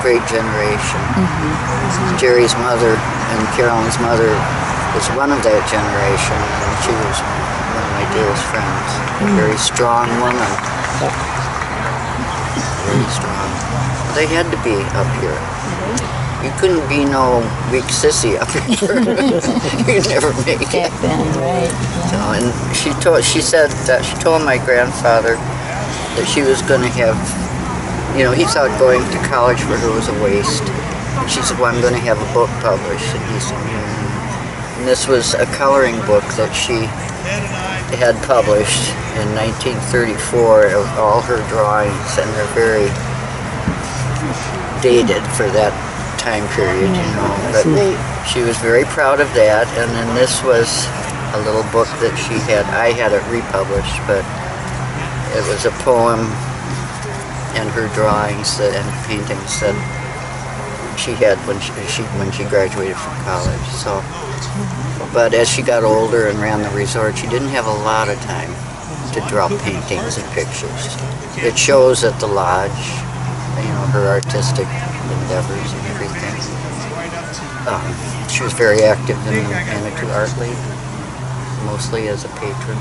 Great generation. Jerry's mother and Carolyn's mother was one of that generation, and she was one of my dearest friends. A very strong woman. Very strong. They had to be up here. You couldn't be no weak sissy up here. You'd never make it. Right. So, and she told my grandfather that she was going to have, he thought going to college for her was a waste. And she said, "Well, I'm going to have a book published." And he said, And this was a coloring book that she had published in 1934 of all her drawings, and they're very dated for that time period, you know. But she was very proud of that. And then this was a little book that I had it republished, but it was a poem and her drawings and paintings that she had when she graduated from college. So, but as she got older and ran the resort, she didn't have a lot of time to draw paintings and pictures. It shows at the lodge, you know, her artistic endeavors and everything. She was very active in the Manitou Art League, mostly as a patron.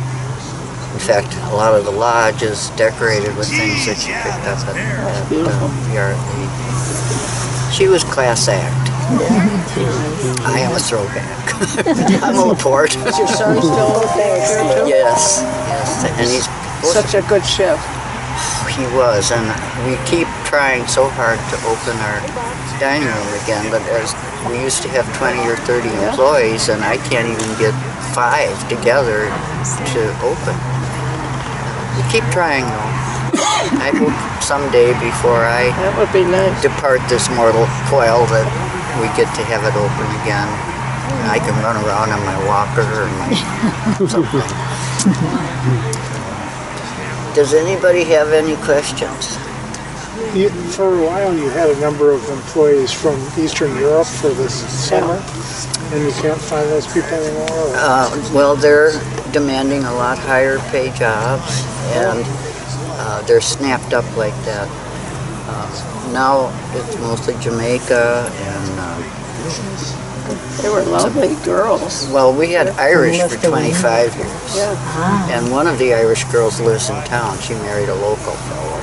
In fact, a lot of the lodge is decorated with things that she picked up at the Art League. She was class act. I am a throwback. I'm a Laporte. Is your son still there too? Yes, and he's such a good chef. He was, and we keep trying so hard to open our dining room again, but as we used to have 20 or 30 employees, and I can't even get 5 together to open. We keep trying, though. I hope someday before I depart this mortal coil that we get to have it open again. And I can run around on my walker or something. Does anybody have any questions? For a while you had a number of employees from Eastern Europe for this summer, and you can't find those people anymore? Well, they're demanding a lot higher pay jobs, and they're snapped up like that. Now it's mostly Jamaica and... they were lovely girls. Well, we had Irish for 25 years. Yeah. And one of the Irish girls lives in town. She married a local fellow,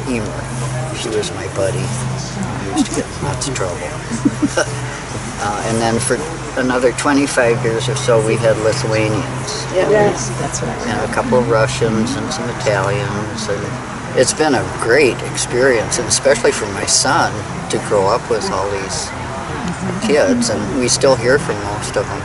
Emer. She was my buddy. We used to get in lots of trouble. And then for another 25 years or so, we had Lithuanians. Yes, that's right. And a couple of Russians and some Italians. And it's been a great experience, and especially for my son to grow up with all these kids, and we still hear from most of them.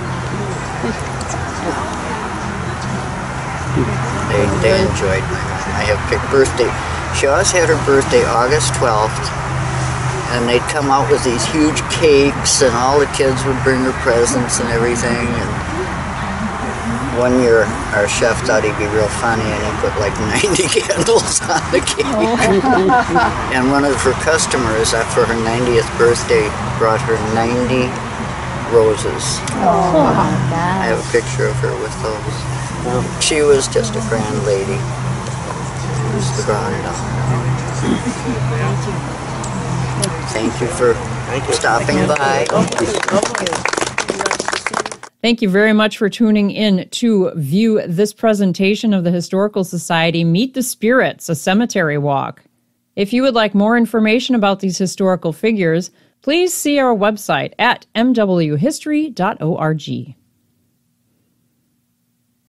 They enjoyed my mom. I have picked birthday. She always had her birthday August 12th, and they'd come out with these huge cakes, and all the kids would bring her presents and everything. And one year, our chef thought he'd be real funny, and he put like 90 candles on the cake. And one of her customers, for her 90th birthday, brought her 90 roses. I have a picture of her with those. She was just a grand lady. She was the grand dame. Thank you for stopping by. Thank you very much for tuning in to view this presentation of the Historical Society Meet the Spirits, a Cemetery Walk. If you would like more information about these historical figures, please see our website at mwhistory.org.